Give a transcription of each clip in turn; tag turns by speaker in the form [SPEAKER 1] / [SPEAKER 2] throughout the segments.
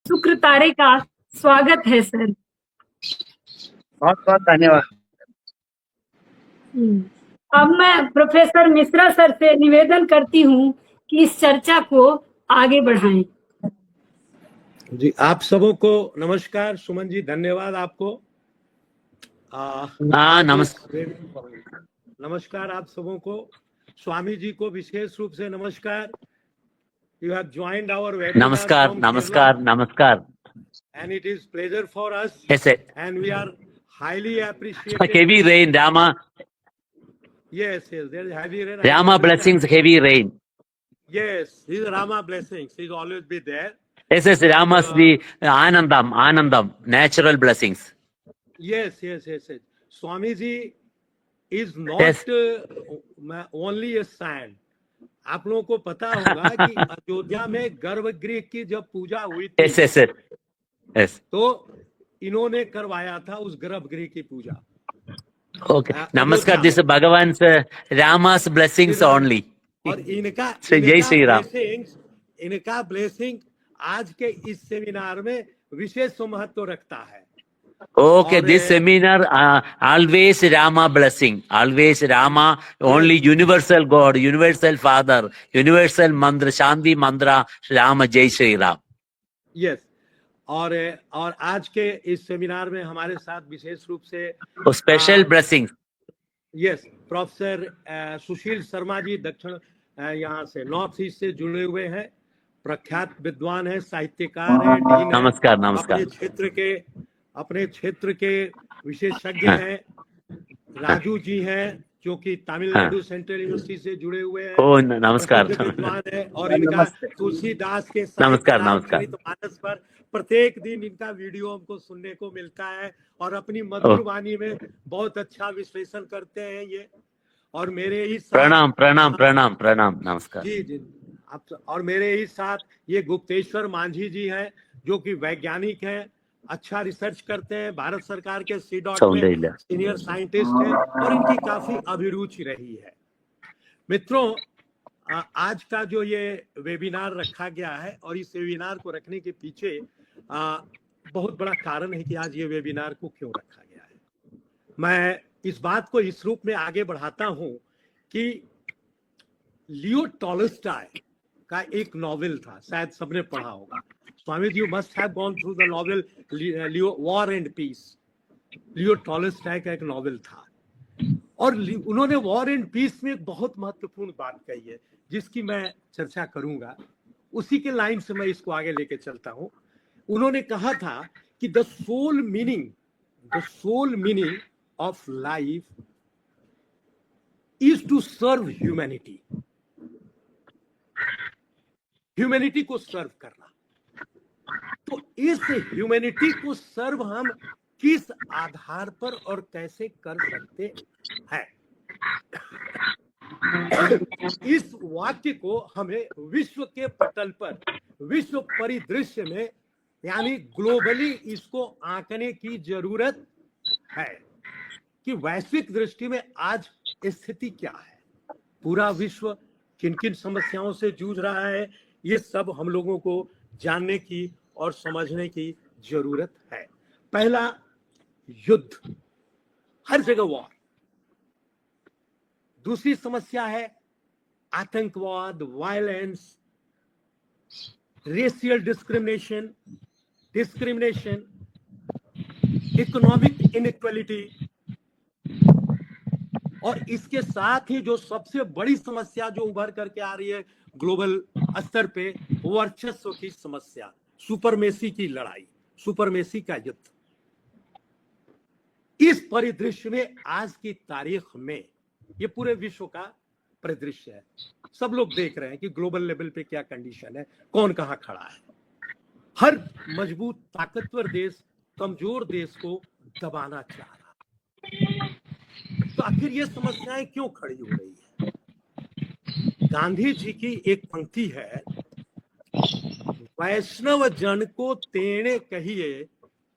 [SPEAKER 1] शुक्र तारे का स्वागत है सर।
[SPEAKER 2] बहुत बहुत धन्यवाद।
[SPEAKER 1] अब मैं प्रोफेसर मिश्रा सर से निवेदन करती हूँ कि इस चर्चा को आगे बढ़ाएं।
[SPEAKER 3] जी, आप सबों को नमस्कार। सुमन जी, धन्यवाद आपको। नमस्कार आप सबों को। स्वामी जी को विशेष रूप से नमस्कार। You have joined our webinar.
[SPEAKER 4] Namaskar,
[SPEAKER 3] from
[SPEAKER 4] namaskar,
[SPEAKER 3] Kerala,
[SPEAKER 4] namaskar.
[SPEAKER 3] and it is pleasure for us.
[SPEAKER 4] Yes, sir.
[SPEAKER 3] And we are highly appreciative.
[SPEAKER 4] Heavy rain, Rama.
[SPEAKER 3] Yes, there is heavy rain.
[SPEAKER 4] Rama blessings, heavy rain.
[SPEAKER 3] Yes, his Rama blessings. He'll always be there.
[SPEAKER 4] Yes, Rama's the Anandam, natural blessings.
[SPEAKER 3] Yes. Swami ji is not only a saint. आप लोगों को पता होगा कि अयोध्या में गर्भगृह की जब पूजा हुई थी,
[SPEAKER 4] yes.
[SPEAKER 3] तो इन्होंने करवाया था उस गर्भगृह की पूजा।
[SPEAKER 4] Okay. Namaskar, this is Bhagavan's Rama's blessings only.
[SPEAKER 3] और इनका
[SPEAKER 4] जय श्री राम।
[SPEAKER 3] इनका ब्लेसिंग आज के इस सेमिनार में विशेष महत्व रखता है।
[SPEAKER 4] Okay, this seminar always Rama blessing, always Rama, only universal God, universal Father, universal mantra, Shanti mantra, Rama Jai Shri Ram.
[SPEAKER 3] Yes, और आज के इस सेमिनार में हमारे साथ विशेष रूप से
[SPEAKER 4] special blessing.
[SPEAKER 3] Yes, professor Sushil Sharma ji दक्षिण यहाँ से नॉर्थ ईस्ट से जुड़े हुए हैं, प्रख्यात विद्वान है, साहित्यकार है, डीन है।
[SPEAKER 4] नमस्कार।
[SPEAKER 3] अपने क्षेत्र के विशेषज्ञ हैं। राजू जी हैं जो कि तमिलनाडु सेंट्रल यूनिवर्सिटी से जुड़े हुए हैं।
[SPEAKER 4] नमस्कार।
[SPEAKER 3] विद्वान है और इनका तुलसीदास के
[SPEAKER 4] नमस्कार।
[SPEAKER 3] मानस पर प्रत्येक दिन इनका वीडियो हमको सुनने को मिलता है और अपनी मधुर वाणी में बहुत अच्छा विश्लेषण करते हैं ये। और मेरे ही साथ
[SPEAKER 4] प्रणाम नमस्कार
[SPEAKER 3] जी आप। और मेरे ही साथ ये गुप्तेश्वर मांझी जी हैं जो कि वैज्ञानिक हैं, अच्छा रिसर्च करते हैं, भारत सरकार के CDOT में सीनियर साइंटिस्ट हैं और इनकी काफी अभिरुचि रही है। मित्रों, आज का जो ये वेबिनार रखा गया है और इस वेबिनार को रखने के पीछे बहुत बड़ा कारण है कि आज ये वेबिनार को क्यों रखा गया है। मैं इस बात को इस रूप में आगे बढ़ाता हूं कि लियो टॉलस्टॉय का एक नॉवेल था, शायद सबने पढ़ा होगा। Swami ji, you must have gone through the novel Leo War and Peace. Leo Tolstoy का एक नॉवेल था और उन्होंने वॉर एंड पीस में एक बहुत महत्वपूर्ण बात कही है जिसकी मैं चर्चा करूंगा। उसी के लाइन से मैं इसको आगे लेके चलता हूं। उन्होंने कहा था कि the soul meaning of life is to serve humanity. Humanity को सर्व करना। तो इस ह्यूमैनिटी को सर्व हम किस आधार पर और कैसे कर सकते हैं, इस वाक्य को हमें विश्व के पटल पर, विश्व परिदृश्य में, यानी ग्लोबली इसको आंकने की जरूरत है कि वैश्विक दृष्टि में आज स्थिति क्या है, पूरा विश्व किन किन समस्याओं से जूझ रहा है। ये सब हम लोगों को जानने की और समझने की जरूरत है। पहला, युद्ध, हर जगह वॉर। दूसरी समस्या है आतंकवाद, violence, racial discrimination, economic inequality, और इसके साथ ही जो सबसे बड़ी समस्या जो उभर करके आ रही है ग्लोबल स्तर पे, वर्चस्व की समस्या, सुपरमेसी की लड़ाई, सुपरमेसी का युद्ध। इस परिदृश्य में आज की तारीख में ये पूरे विश्व का परिदृश्य है। सब लोग देख रहे हैं कि ग्लोबल लेवल पे क्या कंडीशन है, कौन कहां खड़ा है। हर मजबूत ताकतवर देश कमजोर देश को दबाना चाह रहा। तो आखिर ये समस्याएं क्यों खड़ी हो रही है? गांधी जी की एक पंक्ति है, वैष्णव जन को तेणे कहिए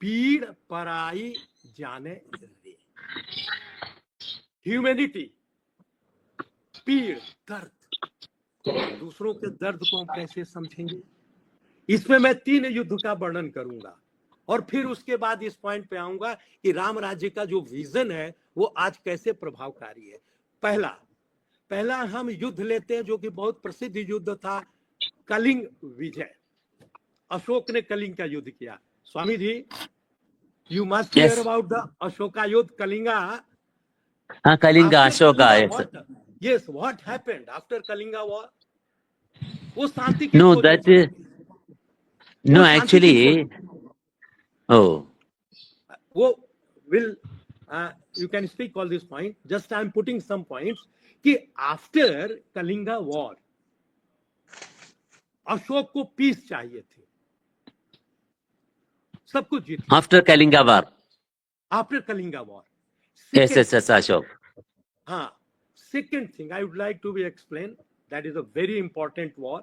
[SPEAKER 3] पीड़ पराई जाने दे। ह्यूमैनिटी, पीड़, दर्द, दूसरों के दर्द को हम कैसे समझेंगे? इसमें मैं 3 युद्ध का वर्णन करूंगा और फिर उसके बाद इस पॉइंट पे आऊंगा कि राम राज्य का जो विजन है वो आज कैसे प्रभावकारी है। पहला हम युद्ध लेते हैं जो कि बहुत प्रसिद्ध युद्ध था, कलिंग विजय। अशोक ने कलिंग का युद्ध किया। Swami ji, you must hear about the Ashoka युद्ध, Kalinga.
[SPEAKER 4] Kalinga, Ashoka.
[SPEAKER 3] Yes, what happened after Kalinga war? वो शांति की
[SPEAKER 4] No,
[SPEAKER 3] खोज
[SPEAKER 4] that
[SPEAKER 3] में
[SPEAKER 4] is no. Actually, oh,
[SPEAKER 3] वो will you can speak all this point. Just I am putting some points कि after Kalinga war Ashok को piece चाहिए थी, सब कुछ जीत लिया।
[SPEAKER 4] after Kalinga war.
[SPEAKER 3] After Kalinga war.
[SPEAKER 4] Yes, Ashok.
[SPEAKER 3] हाँ, second thing I would like to be explained, that is a very important war,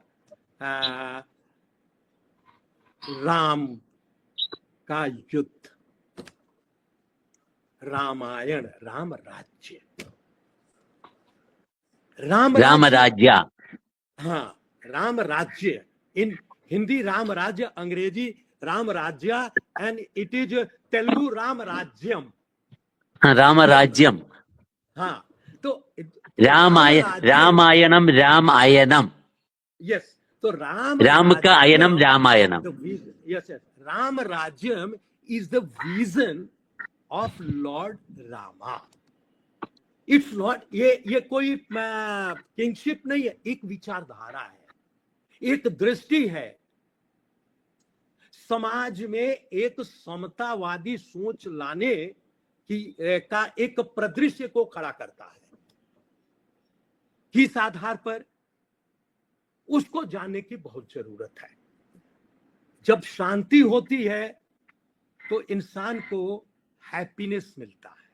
[SPEAKER 3] Ram का युद्ध, रामायण, राम राज्य,
[SPEAKER 4] राम राज्य।
[SPEAKER 3] हाँ, राम राज्य, इन हिंदी राम राज्य, अंग्रेजी Ram Rajya, and it is Telugu Ram Rajyam.
[SPEAKER 4] हाँ, राम राज्यम।
[SPEAKER 3] हाँ, तो
[SPEAKER 4] रामायणम रामायणम।
[SPEAKER 3] यस, तो
[SPEAKER 4] राम का आयनम Ramayanam.
[SPEAKER 3] Yes, Ram Rajyam is the vision of lord Rama. It's not, ये कोई किंगशिप नहीं है, एक विचारधारा है, एक दृष्टि है। समाज में एक समतावादी सोच लाने का एक परिदृश्य को खड़ा करता है। किस आधार पर, उसको जानने की बहुत जरूरत है। जब शांति होती है तो इंसान को हैप्पीनेस मिलता है,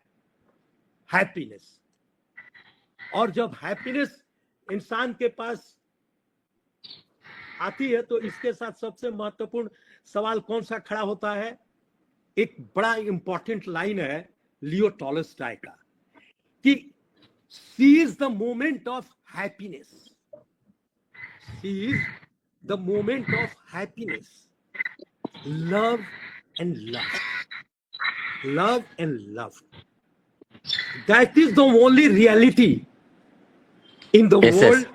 [SPEAKER 3] हैप्पीनेस। और जब हैप्पीनेस इंसान के पास आती है तो इसके साथ सबसे महत्वपूर्ण सवाल कौन सा खड़ा होता है? एक बड़ा इंपॉर्टेंट लाइन है लियो टॉलस्टॉय का कि seize the moment of happiness, seize the moment of happiness, love and love, love and love, that is the only reality in the world.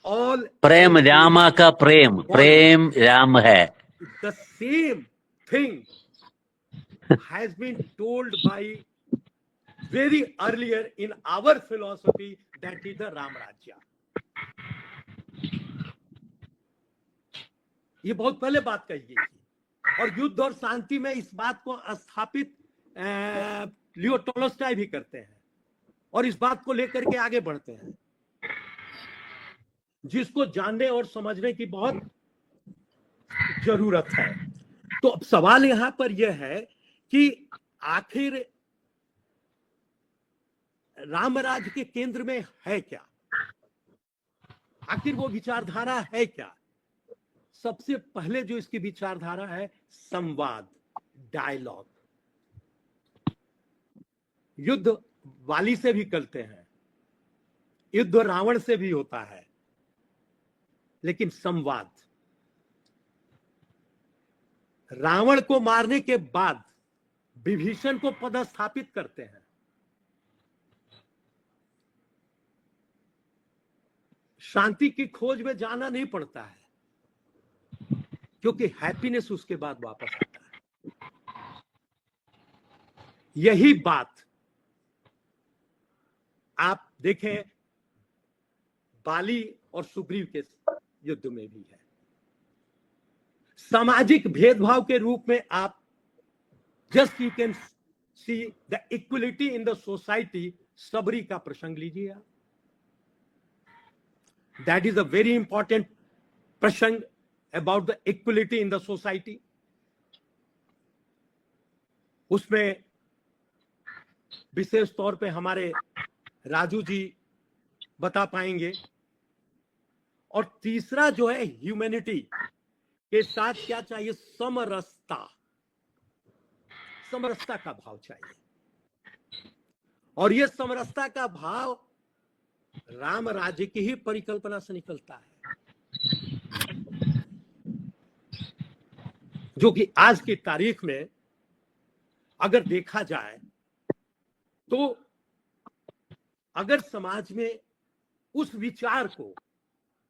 [SPEAKER 3] All
[SPEAKER 4] प्रेम, रामा का प्रेम, प्रेम राम है।
[SPEAKER 3] the same thing has been told by very earlier in our philosophy, that is the Ram Rajya. ये बहुत पहले बात कही गई थी और युद्ध और शांति में इस बात को स्थापित लियो टॉलस्टॉय भी करते हैं और इस बात को लेकर के आगे बढ़ते हैं, जिसको जानने और समझने की बहुत जरूरत है। तो अब सवाल यहां पर यह है कि आखिर रामराज के केंद्र में है क्या? आखिर वो विचारधारा है क्या? सबसे पहले जो इसकी विचारधारा है, संवाद, डायलॉग। युद्ध वाली से भी करते हैं, युद्ध रावण से भी होता है, लेकिन संवाद। रावण को मारने के बाद विभीषण को पदस्थापित करते हैं। शांति की खोज में जाना नहीं पड़ता है क्योंकि हैप्पीनेस उसके बाद वापस आता है। यही बात आप देखें बाली और सुग्रीव के युद्ध में भी है। सामाजिक भेदभाव के रूप में आप just you can see the equality in the society. Sabari का प्रसंग लीजिए आप, that is a very important प्रसंग about the equality in the society. उसमें विशेष तौर पे हमारे राजू जी बता पाएंगे। और तीसरा जो है, ह्यूमैनिटी के साथ क्या चाहिए? समरसता, समरसता का भाव चाहिए। और यह समरसता का भाव राम राज्य की ही परिकल्पना से निकलता है। जो कि आज की तारीख में अगर देखा जाए तो अगर समाज में उस विचार को,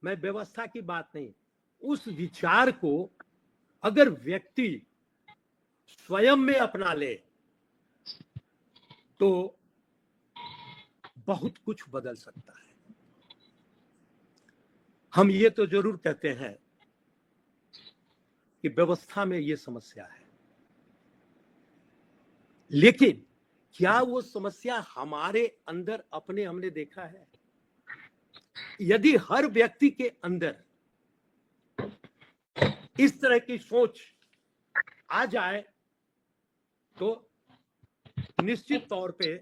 [SPEAKER 3] मैं व्यवस्था की बात नहीं, उस विचार को अगर व्यक्ति स्वयं में अपना ले तो बहुत कुछ बदल सकता है। हम ये तो जरूर कहते हैं कि व्यवस्था में ये समस्या है, लेकिन क्या वो समस्या हमारे अंदर अपने हमने देखा है? यदि हर व्यक्ति के अंदर इस तरह की सोच आ जाए तो निश्चित तौर पे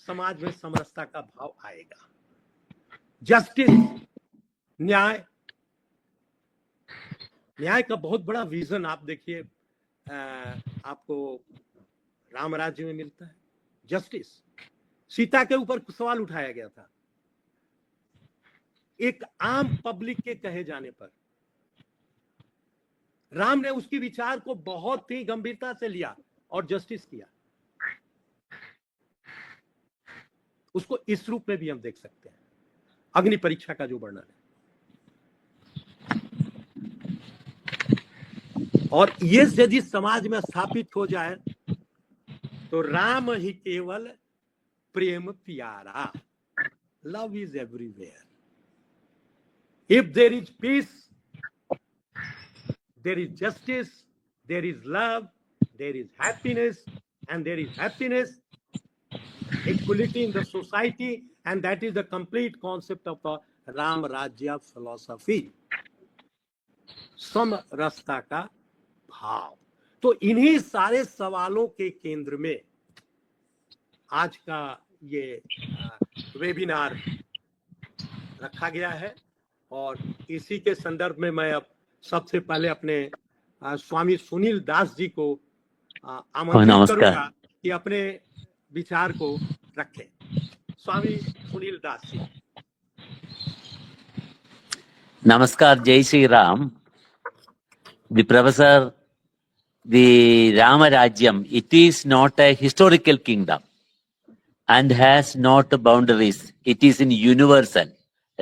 [SPEAKER 3] समाज में समरसता का भाव आएगा। जस्टिस, न्याय, न्याय का बहुत बड़ा विजन आप देखिए आपको राम राज्य में मिलता है। जस्टिस, सीता के ऊपर सवाल उठाया गया था एक आम पब्लिक के कहे जाने पर, राम ने उसकी विचार को बहुत ही गंभीरता से लिया और जस्टिस किया। उसको इस रूप में भी हम देख सकते हैं, अग्नि परीक्षा का जो वर्णन है। और ये यदि समाज में स्थापित हो जाए तो राम ही केवल प्रेम प्यारा, love is everywhere. If there is peace, there is justice, there is love, there is happiness, and there is happiness, equality in the society, and that is the complete concept of the Ram Rajya philosophy. समरसता का भाव। तो इन्हीं सारे सवालों के केंद्र में आज का ये वेबिनार रखा गया है और इसी के संदर्भ में मैं अब सबसे पहले अपने स्वामी सुनील दास जी को आमंत्रित करूंगा कि अपने विचार को रखें। स्वामी Sunil Das ji.
[SPEAKER 4] Namaskar, Jai Shri Ram. The professor, the Rama Rajyam, it is not a historical kingdom and has not boundaries. It is in universal.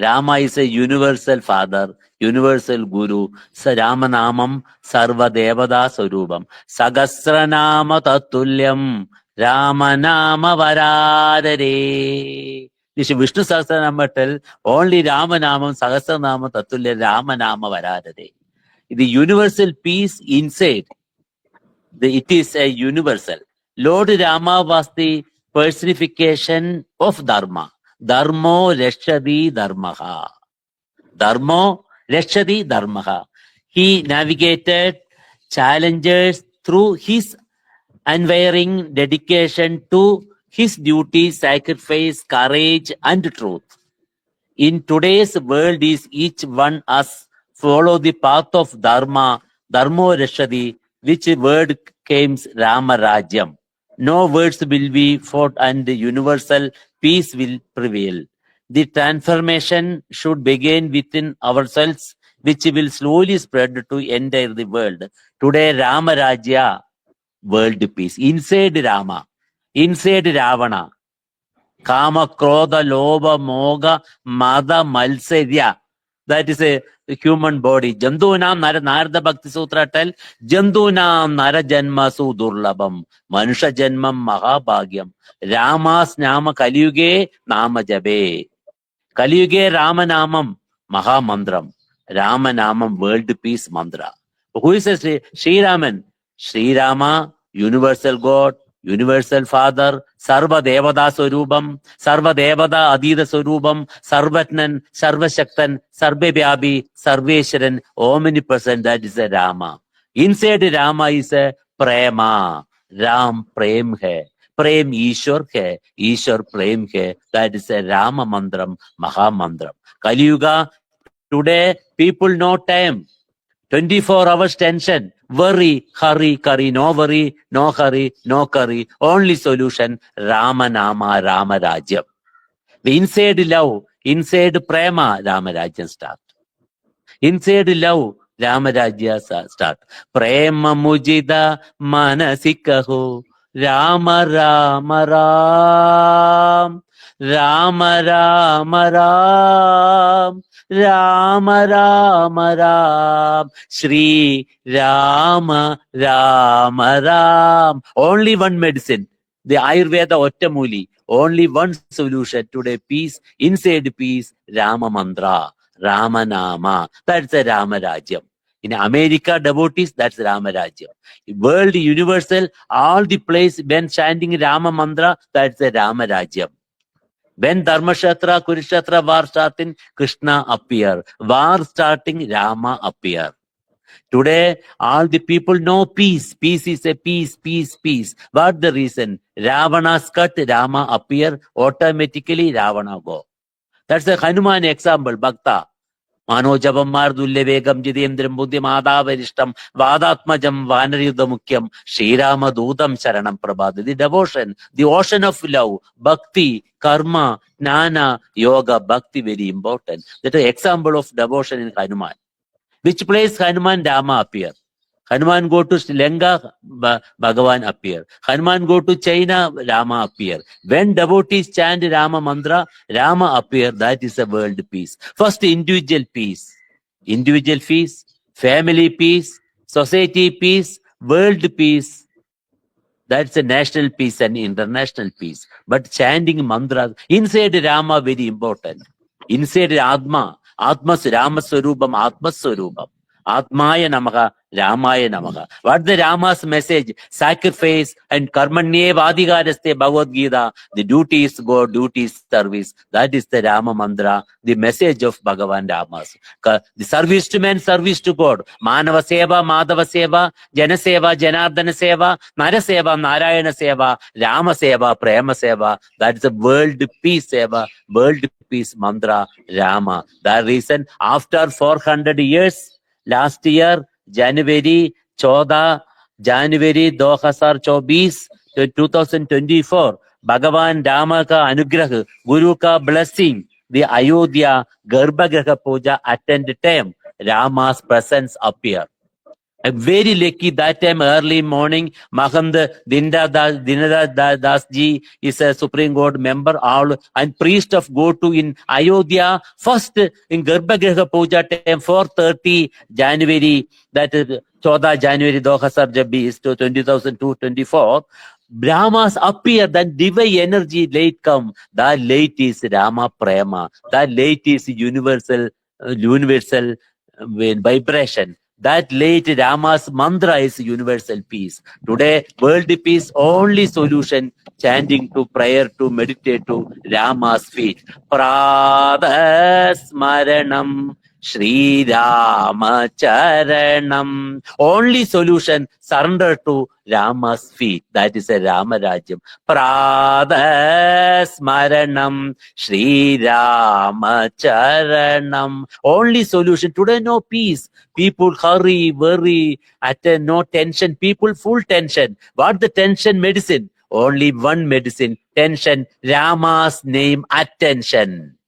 [SPEAKER 4] Rama is a universal father, universal guru. Ramanamam sarva devada sarubam. Sagasranama tatulyam Ramanama varadare. This Vishnu Sahasranama tell only Ramanamam Sahasranama tatulya Ramanama varadare. The universal peace inside. It is a universal. Lord Rama was the personification of Dharma. Dharmo rashadi dharmaha. Dharmo rashadi dharmaha. He navigated challenges through his unwavering dedication to his duty, sacrifice, courage, and truth. In today's world, is each one us follow the path of Dharma, Dharmo rashadi, which word comes Rama Rajyam. No words will be fought and universal peace will prevail. The transformation should begin within ourselves, which will slowly spread to entire the world. Today, Rama Rajya, world peace. Inside Rama, inside Ravana, Kama, Krodha, Lobha, Moga, Mada, Malsarya. That is a human body. Jandunam Narada Bhakti Sutra tell, Jandunam Nara Janmasu Durlabam, Manusha Janmam Mahabhagyam, Ramas Nama Kaliyuge Nama Jabe. Kaliyuge Rama Namam Mahamandram, Rama Namam World Peace Mandra. Who is a Sri Raman? Sri Rama, Universal God, Universal Father, Sarva Devada Swarubam, Sarva Devada Adida Swarubam, Sarvatnan, Sarvashaktan, Sarvebhyabi, Sarveshwaran, omnipresent, that is a Rama. Inside Rama is a Prema. Ram Prem hai. Prem Ishwar hai. Ishwar Prem hai. That is a Rama Mandram, Maha Mandram. Kali Yuga, today people no time. 24 hours tension, worry, hurry, curry, no worry, no hurry, no curry. Only solution, Rama Nama, Rama Rajyam. Inside love, inside prema, Rama Rajyam start. Inside love, Ramarajya start. Prema mujida manasikaho. Rama Rama Ram. Rama Rama Ram. Rama Rama Ram. Shri Rama Rama Ram. Only one medicine. The Ayurveda Ottamuli. Only one solution today. Peace. Inside peace. Rama Mantra. Rama Nama. That's the Rama Rajyam. In America, devotees, that's Rama Rajyam. World universal, all the place when chanting Rama Mantra, that's the Rama Rajyam. When Dharmashatra, Kurukshetra war starting, Krishna appear. War starting, Rama appear. Today, all the people know peace. Peace is a peace, peace, peace. What the reason? Ravana's cut, Rama appear, automatically Ravana go. That's a Hanuman example, Bhakta. Manojabam Mardulya Vegam Jidendram Buddhim Adavaristam Vadatmajam Vanariyuddha Mukyam Srirama Dudam Sharanam Prabhada. The devotion, the ocean of love, bhakti, karma, jnana, yoga, bhakti, very important. That is an example of devotion in Hanuman. Which place Hanuman? Rama appear. Hanuman go to Sri Lanka, Bhagavan appear. Hanuman go to China, Rama appear. When devotees chant Rama Mantra, Rama appear. That is a world peace. First, individual peace. Individual peace, family peace, society peace, world peace. That's a national peace and international peace. But chanting mantras, inside Rama very important. Inside Atma, Atmas Rama Swarupam, Atma Swarupam. Atmaya Namaha, Ramaya Namaha. What the Rama's message? Sacrifice and Karmanye Vadigadhaste Bhagavad Gita. The duty is God, duty is service. That is the Rama Mantra, the message of Bhagavan Ramas. The service to man, service to God. Manava Seva, Madhava Seva, Jana Seva, Janardana Seva, Nara Seva, Narayana Seva, Rama Seva, Prema Seva. That is the world peace Seva, world peace mantra, Rama. That reason, after 400 years, last year, January 14, January 2024, 2024, Bhagavan Rama ka anugrah, Guru ka blessing, the Ayodhya Garbhagriha Puja attend time, Rama's presence appear. I'm very lucky that time early morning, Mahand Dinadar Das ji is a Supreme Court member, all and priest of go to in Ayodhya. First in Garbhagriha Puja time 4:30 January, that is 14 January 2024. Brahmas appear, then divine energy light come. That light is Rama Prema. That light is universal vibration. That late Rama's mantra is universal peace. Today, world peace, only solution, chanting to prayer to meditate to Rama's feet. Pradasmaranam Shri Rama Charanam. Only solution, surrender to Rama's feet. That is a Rama Rajyam. Pradasmaranam Shri Rama Charanam. Only solution. Today, no peace. People hurry, worry, attend, no tension. People full tension. What the tension? Medicine. Only one medicine. Tension. Rama's name. Attention.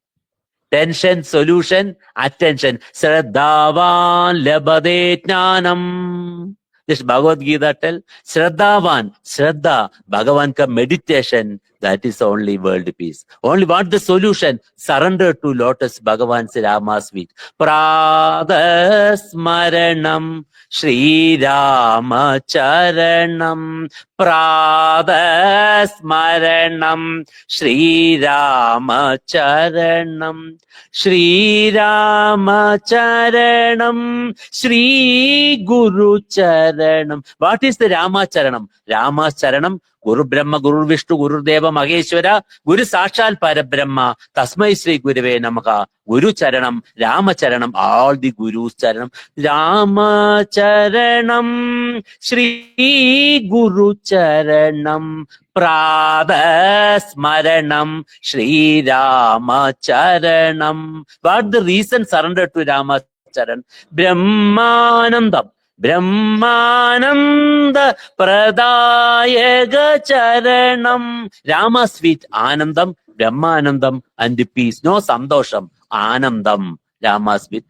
[SPEAKER 4] Tension, solution, attention. Shraddhavan labade jnanam. This Bhagavad Gita tell. Shraddhavan, Shraddha, Bhagavan ka meditation. That is only world peace. Only what the solution? Surrender to lotus Bhagavan's Rama's feet. Pradasmaranam Shri Rama Charanam. Pradasmaranam Shri Rama Charanam. Shri Rama Charanam. Shri Guru Charanam. What is the Rama Charanam? Rama Charanam. Guru Brahma, Guru Vishnu, Guru Deva, Maheshwara, Guru Sakshal Parabrahma, Tasmai Sri Gurave Namaha, Guru Charanam, Rama Charanam, all the Gurus Charanam, Rama Charanam, Shri Guru Charanam, Pradasmaranam, Shri Rama Charanam. What the reason surrender to Rama Charan? Brahmanandam. Brahmananda Pradayaga Charanam. Rama's feet, Anandam, Brahmanandam, and the peace. No Sandosham, Anandam, Rama's feet.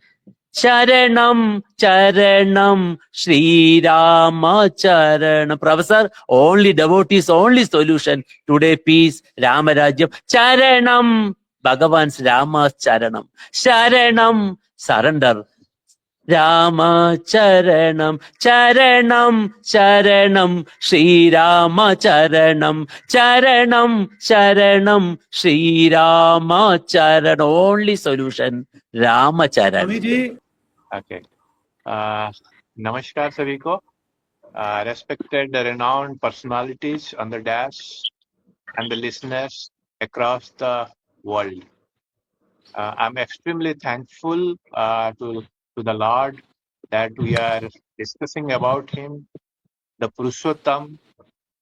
[SPEAKER 4] Charanam, Charanam, Sri Rama Charanam. Professor, only devotees, only solution. Today, peace, Rama Rajyam. Charanam, Bhagavan's Rama's Charanam. Sharanam, surrender. Rama Charanam, Charanam, Charanam, Sri Rama Charanam, Charanam, Charanam, Sri Rama Charanam. Only solution, Rama
[SPEAKER 3] Swami
[SPEAKER 4] Charanam.
[SPEAKER 3] Ji
[SPEAKER 5] okay नमस्कार सभी को respected renowned personalities on the dash and the listeners across the world. I'm extremely thankful to the Lord that we are discussing about him, the Purushottam,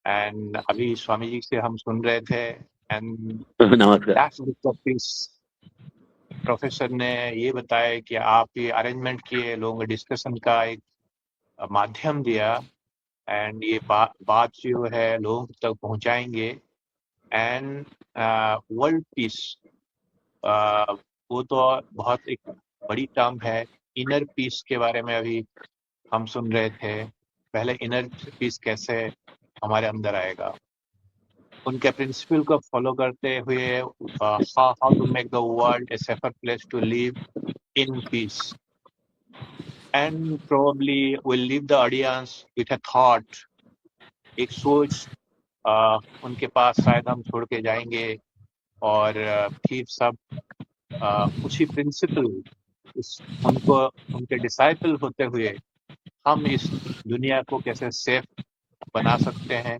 [SPEAKER 5] and अभी स्वामी जी से हम सुन रहे थे and
[SPEAKER 4] Namaskar.
[SPEAKER 5] that's the piece. Professor ने ये बताया कि आप ये अरेंजमेंट किए, लोगों डिस्कशन का एक माध्यम दिया एंड ये बात जो है लोगों तक पहुंचाएंगे एंड वर्ल्ड पीस वो तो बहुत एक बड़ी टर्म है. इनर पीस के बारे में अभी हम सुन रहे थे. पहले इनर पीस कैसे हमारे अंदर आएगा, उनके प्रिंसिपल को फॉलो करते हुए how to make the world a safer place to live in peace and probably will leave the audience with a thought, एक सोच उनके पास शायद हम छोड़ के जाएंगे और फिर सब उसी प्रिंसिपल उनको उनके डिसाइपल होते हुए हम इस दुनिया को कैसे सेफ बना सकते हैं,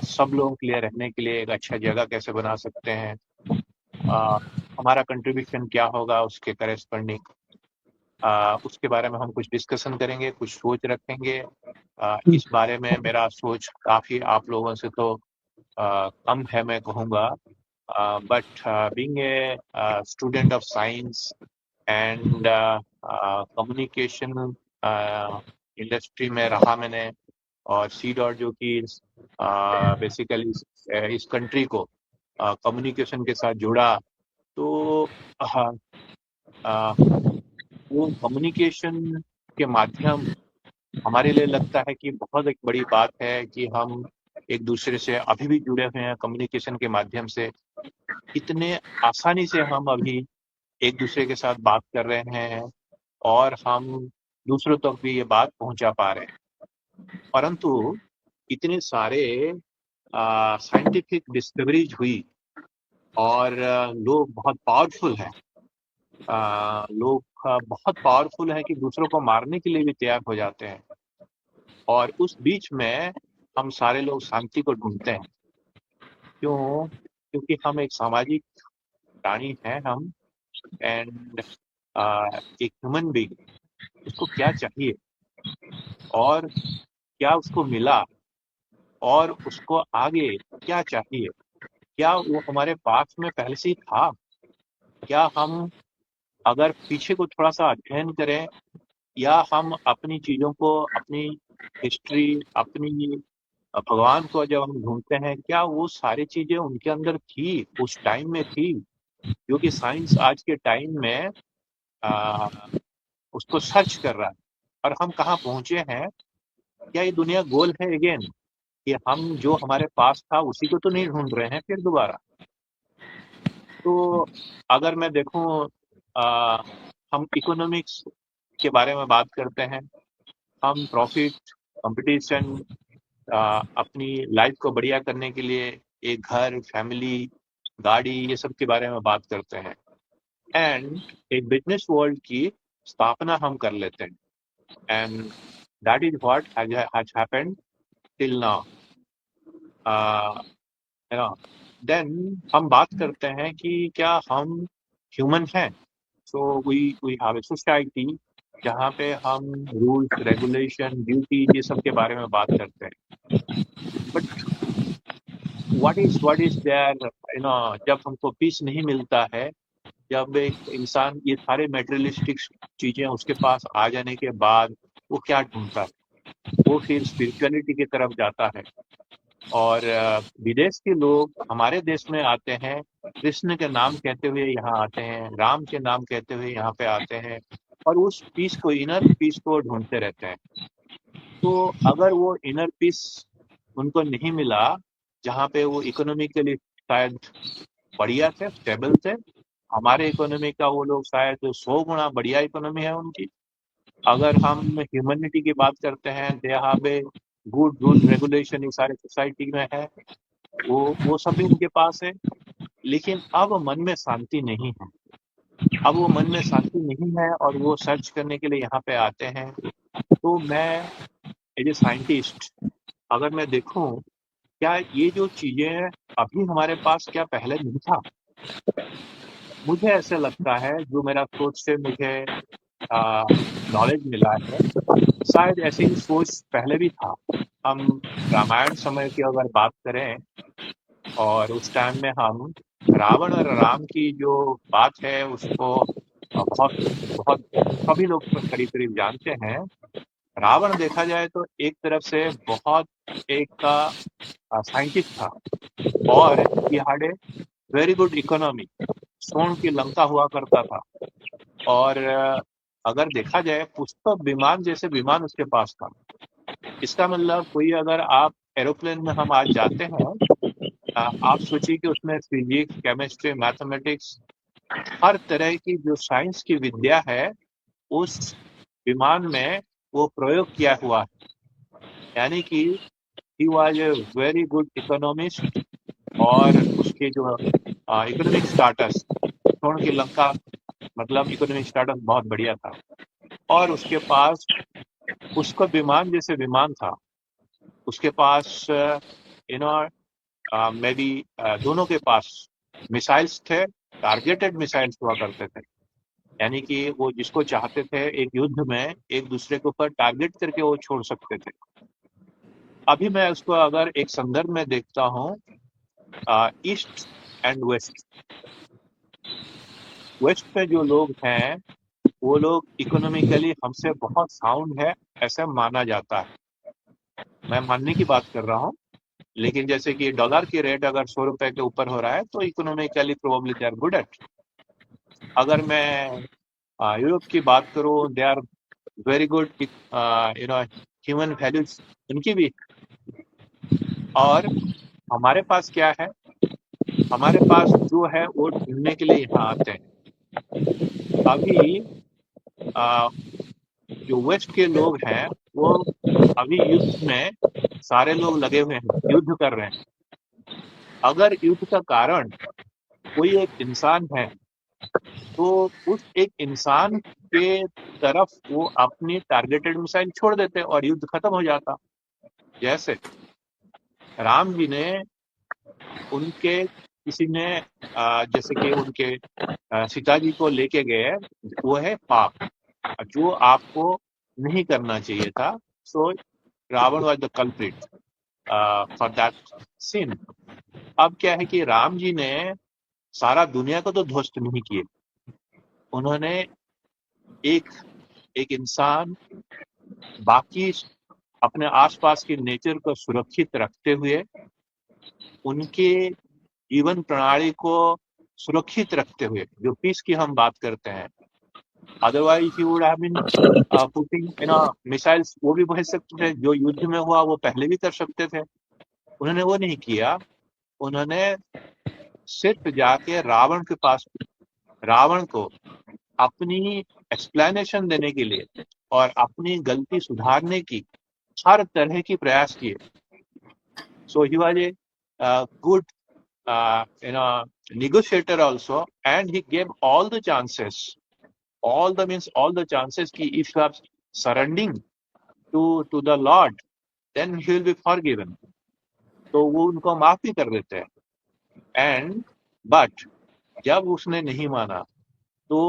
[SPEAKER 5] सब लोगों के लिए रहने के लिए एक अच्छा जगह कैसे बना सकते हैं, हमारा कंट्रीब्यूशन क्या होगा उसके करेस्पॉन्डिंग, उसके बारे में हम कुछ डिस्कशन करेंगे, कुछ सोच रखेंगे. इस बारे में मेरा सोच काफ़ी आप लोगों से तो कम है मैं कहूँगा, but being a student of science and communication industry में रहा मैंने, और C.Dot जो कि बेसिकली इस कंट्री को कम्युनिकेशन के साथ जोड़ा, तो वो कम्युनिकेशन के माध्यम हमारे लिए लगता है कि बहुत एक बड़ी बात है कि हम एक दूसरे से अभी भी जुड़े हुए हैं कम्युनिकेशन के माध्यम से. इतने आसानी से हम अभी एक दूसरे के साथ बात कर रहे हैं और हम दूसरों तक भी ये बात पहुंचा पा रहे हैं, परंतु इतने सारे साइंटिफिक डिस्कवरीज हुई और लोग बहुत पावरफुल हैं, लोग बहुत पावरफुल हैं कि दूसरों को मारने के लिए भी तैयार हो जाते हैं, और उस बीच में हम सारे लोग शांति को ढूंढते हैं. क्यों? क्योंकि हम एक सामाजिक प्राणी हैं हम, एंड एक ह्यूमन बीइंग उसको क्या चाहिए और क्या उसको मिला और उसको आगे क्या चाहिए, क्या वो हमारे पास में पहले से ही था, क्या हम अगर पीछे को थोड़ा सा अध्ययन करें या हम अपनी चीज़ों को, अपनी हिस्ट्री, अपनी भगवान को जब हम ढूंढते हैं, क्या वो सारी चीज़ें उनके अंदर थी, उस टाइम में थी, जो कि साइंस आज के टाइम में उसको सर्च कर रहा है, और हम कहाँ पहुंचे हैं. क्या ये दुनिया गोल है अगेन, कि हम जो हमारे पास था उसी को तो नहीं ढूंढ रहे हैं फिर दोबारा. तो अगर मैं देखूं, हम इकोनॉमिक्स के बारे में बात करते हैं, हम प्रॉफिट, कंपटीशन, अपनी लाइफ को बढ़िया करने के लिए एक घर, फैमिली, गाड़ी, ये सब के बारे में बात करते हैं, एंड एक बिजनेस वर्ल्ड की स्थापना हम कर लेते हैं, and that is what has happened till now. Then हम बात करते हैं कि क्या हम ह्यूमन हैं. So we have a society जहाँ पे हम रूल्स, रेगुलेशन, ड्यूटी, ये सब के बारे में बात करते हैं, बट व्हाट इज देयर, जब हमको पीस नहीं मिलता है, जब एक इंसान ये सारे मेटेरियलिस्टिक चीजें उसके पास आ जाने के बाद वो क्या ढूंढता है, वो फिर स्पिरिचुअलिटी की तरफ जाता है. और विदेश के लोग हमारे देश में आते हैं, कृष्ण के नाम कहते हुए यहाँ आते हैं, राम के नाम कहते हुए यहाँ पे आते हैं, और उस पीस को, इनर पीस को ढूंढते रहते हैं। तो अगर वो इनर पीस उनको नहीं मिला, जहाँ पे वो इकोनॉमिकली शायद बढ़िया थे, स्टेबल थे, हमारे इकोनॉमी का वो लोग शायद 100 गुना बढ़िया इकोनॉमी है उनकी। अगर हम ह्यूमैनिटी की बात करते हैं, they have a good rule regulation, ये सारे सोसाइटी में है, वो सब भी उनके पास है। लेकिन अब मन में शांति नहीं है, अब वो मन में शांति नहीं है और वो सर्च करने के लिए यहाँ पे आते हैं। तो मैं एज ए साइंटिस्ट अगर मैं देखूं, क्या ये जो चीजें अभी हमारे पास क्या पहले नहीं था? मुझे ऐसे लगता है, जो मेरा सोच से मुझे नॉलेज मिला है, शायद ऐसी सोच पहले भी था। हम रामायण समय की अगर बात करें, और उस टाइम में हम रावण और राम की जो बात है उसको बहुत बहुत सभी लोग करीब करीब जानते हैं। रावण देखा जाए तो एक तरफ से बहुत एक साइंटिस्ट था, और he had a very good economy, सोन की लंका हुआ करता था। और अगर देखा जाए, पुष्पक विमान जैसे विमान उसके पास था। इसका मतलब कोई, अगर आप एरोप्लेन में हम आज जाते हैं, आप सोचिए कि उसमें फिजिक्स, केमिस्ट्री, मैथमेटिक्स, हर तरह की जो साइंस की विद्या है उस विमान में वो प्रयोग किया हुआ है। यानी कि ही was A very good economist, और उसके जो इकोनॉमिक स्टाटस, सोन की लंका मतलब इकोनॉमिक स्टाटस बहुत बढ़िया था। और उसके पास उसका विमान जैसे विमान था, उसके पास मे बी दोनों के पास मिसाइल्स थे, टारगेटेड मिसाइल्स हुआ करते थे। यानी कि वो जिसको चाहते थे एक युद्ध में एक दूसरे के ऊपर टारगेट करके वो छोड़ सकते थे। अभी मैं उसको अगर एक संदर्भ में देखता हूँ, ईस्ट एंड वेस्ट, वेस्ट पे जो लोग हैं वो लोग इकोनॉमिकली हमसे बहुत साउंड है, ऐसा माना जाता है। मैं मानने की बात कर रहा हूँ, लेकिन जैसे कि डॉलर की रेट अगर 100 रुपए के ऊपर हो रहा है तो economically probably they are good at. अगर मैं यूरोप की बात करूं, they are very good, human values उनकी भी। और हमारे पास क्या है? हमारे पास जो है वो ढूंढने के लिए यहाँ आते हैं। अभी जो वेस्ट के लोग हैं वो अभी युद्ध में सारे लोग लगे हुए हैं, युद्ध कर रहे हैं। अगर युद्ध का कारण कोई एक इंसान है तो उस एक इंसान के तरफ वो अपनी टारगेटेड मिसाइल छोड़ देते और युद्ध खत्म हो जाता। जैसे राम जी ने उनके किसी ने जैसे कि उनके सीता जी को लेके गए, वो है पाप, जो आपको नहीं करना चाहिए था। So Ravan was the culprit for that sin. अब क्या है कि राम जी ने सारा दुनिया को तो ध्वस्त नहीं किए, उन्होंने एक इंसान, बाकी अपने आसपास के नेचर को सुरक्षित रखते हुए, उनके जीवन प्रणाली को सुरक्षित रखते हुए, जो पीस की हम बात करते हैं। Otherwise he would have been putting missiles, वो भी भेज सकते थे, जो युद्ध में हुआ वो पहले भी कर सकते थे। उन्होंने वो नहीं किया, उन्होंने सिर्फ जाके रावण के पास, रावण को अपनी एक्सप्लेनेशन देने के लिए और अपनी गलती सुधारने की हर तरह की प्रयास किए। So he was a good negotiator also, and he gave all the chances, all the chances ki if you are surrendering to the Lord, then he will be forgiven. तो वो उनको माफ भी कर देते हैं। एंड बट जब उसने नहीं माना तो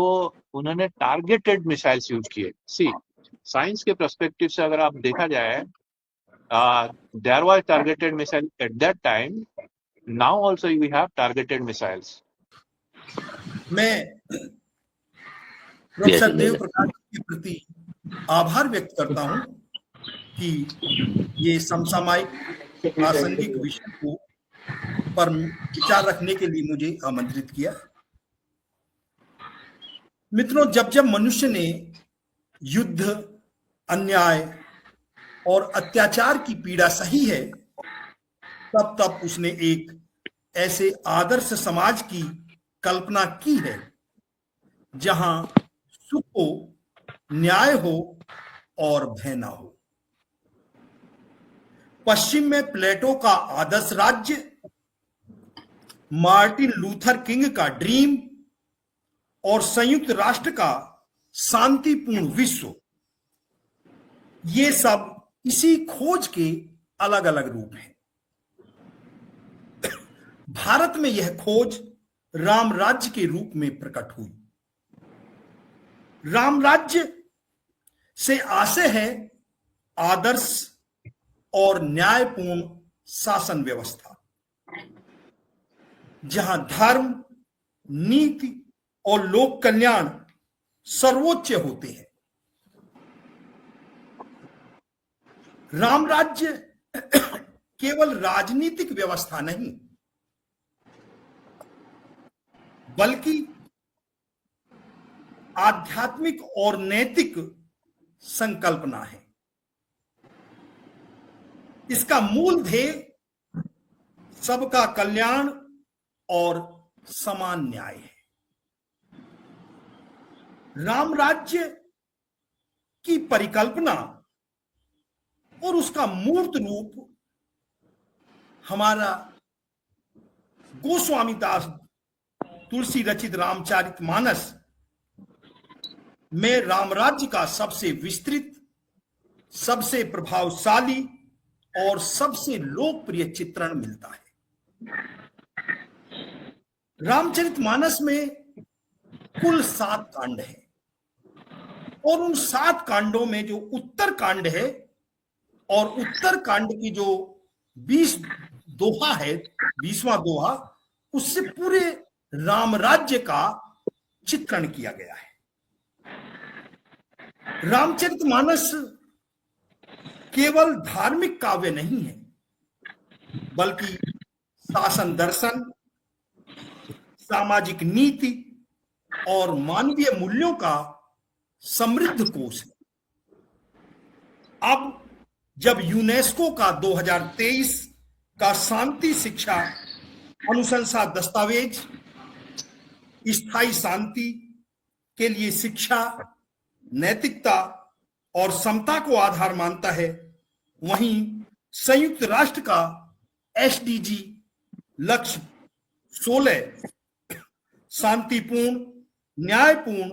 [SPEAKER 5] उन्होंने टारगेटेड मिसाइल्स यूज किए। सी, साइंस के पर्सपेक्टिव से अगर आप देखा जाए, there was targeted missile at that time, now also we have targeted missiles.
[SPEAKER 6] मैं प्रोफेसर देव प्रकाश के प्रति आभार व्यक्त करता हूं कि ये समसामयिक प्रासंगिक विषय को पर विचार रखने के लिए मुझे आमंत्रित किया। मित्रों, जब मनुष्य ने युद्ध, अन्याय और अत्याचार की पीड़ा सही है, तब तब उसने एक ऐसे आदर्श समाज की कल्पना की है जहां सुख हो, न्याय हो और भय ना हो। पश्चिम में प्लेटो का आदर्श राज्य, मार्टिन लूथर किंग का ड्रीम और संयुक्त राष्ट्र का शांतिपूर्ण विश्व, ये सब इसी खोज के अलग अलग रूप हैं। भारत में यह खोज राम राज्य के रूप में प्रकट हुई। राम राज्य से आशय है आदर्श और न्यायपूर्ण शासन व्यवस्था, जहां धर्म, नीति और लोक कल्याण सर्वोच्च होते हैं। राम राज्य केवल राजनीतिक व्यवस्था नहीं, बल्कि आध्यात्मिक और नैतिक संकल्पना है। इसका मूल ध्येय सबका कल्याण और समान न्याय है। राम राज्य की परिकल्पना और उसका मूर्त रूप हमारा गोस्वामी दास तुलसी रचित रामचरितमानस में राम राज्य का सबसे विस्तृत, सबसे प्रभावशाली और सबसे लोकप्रिय चित्रण मिलता है। रामचरितमानस में कुल 7 कांड हैं और उन 7 कांडों में जो उत्तर कांड है और उत्तर कांड की जो 20 दोहा है, 20वां दोहा, उससे पूरे राम राज्य का चित्रण किया गया है। रामचरितमानस केवल धार्मिक काव्य नहीं है, बल्कि शासन दर्शन, सामाजिक नीति और मानवीय मूल्यों का समृद्ध कोश है। अब जब यूनेस्को का 2023 का शांति शिक्षा अनुशंसा दस्तावेज स्थायी शांति के लिए शिक्षा, नैतिकता और समता को आधार मानता है, वहीं संयुक्त राष्ट्र का SDG लक्ष्य 16 शांतिपूर्ण, न्यायपूर्ण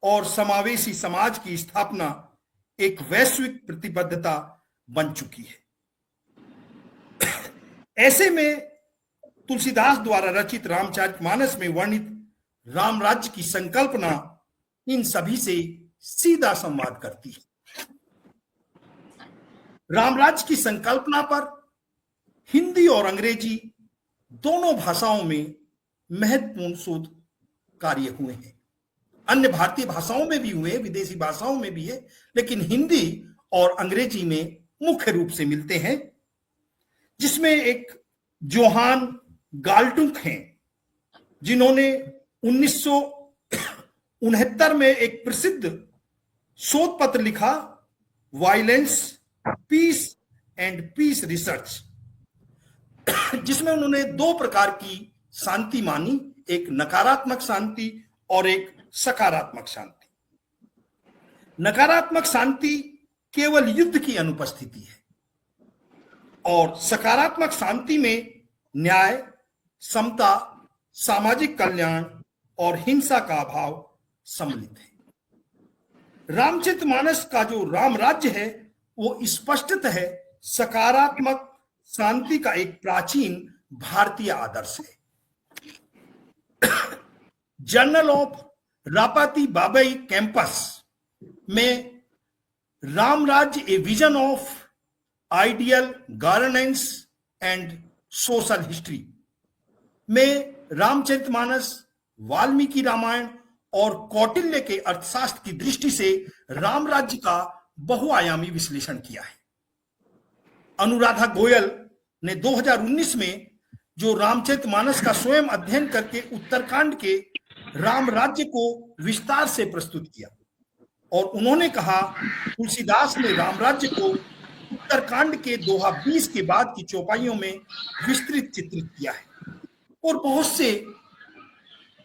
[SPEAKER 6] और समावेशी समाज की स्थापना एक वैश्विक प्रतिबद्धता बन चुकी है। ऐसे में तुलसीदास द्वारा रचित रामचरितमानस में वर्णित राम राज्य की संकल्पना इन सभी से सीधा संवाद करती है। राम राज्य की संकल्पना पर हिंदी और अंग्रेजी दोनों भाषाओं में महत्वपूर्ण शोध कार्य हुए हैं। अन्य भारतीय भाषाओं में भी हुए, विदेशी भाषाओं में भी है, लेकिन हिंदी और अंग्रेजी में मुख्य रूप से मिलते हैं, जिसमें एक जोहान गाल्टुक हैं, जिन्होंने 1969 में एक प्रसिद्ध शोध पत्र लिखा, violence, peace and peace research, जिसमें उन्होंने 2 प्रकार की शांति मानी, एक नकारात्मक शांति और एक सकारात्मक शांति। नकारात्मक शांति केवल युद्ध की अनुपस्थिति है और सकारात्मक शांति में न्याय, समता, सामाजिक कल्याण और हिंसा का अभाव सम्मिलित है। रामचरितमानस का जो राम राज्य है वो स्पष्टतः है सकारात्मक शांति का एक प्राचीन भारतीय आदर्श है। जर्नल ऑफ रापाती बाबई कैंपस में राम राज्य a vision of ideal governance and social history में रामचरितमानस, वाल्मीकि रामायण और कौटिल्य के अर्थशास्त्र की दृष्टि से राम राज्य का बहुआयामी विश्लेषण किया है। अनुराधा गोयल ने 2019 में जो रामचरितमानस का स्वयं अध्ययन करके उत्तरकांड के राम राज्य को विस्तार से प्रस्तुत किया, और उन्होंने कहा, तुलसीदास ने रामराज्य को उत्तरकांड के दोहा 20 के बाद की चौपाइयों में विस्तृत चित्रित किया है। और बहुत से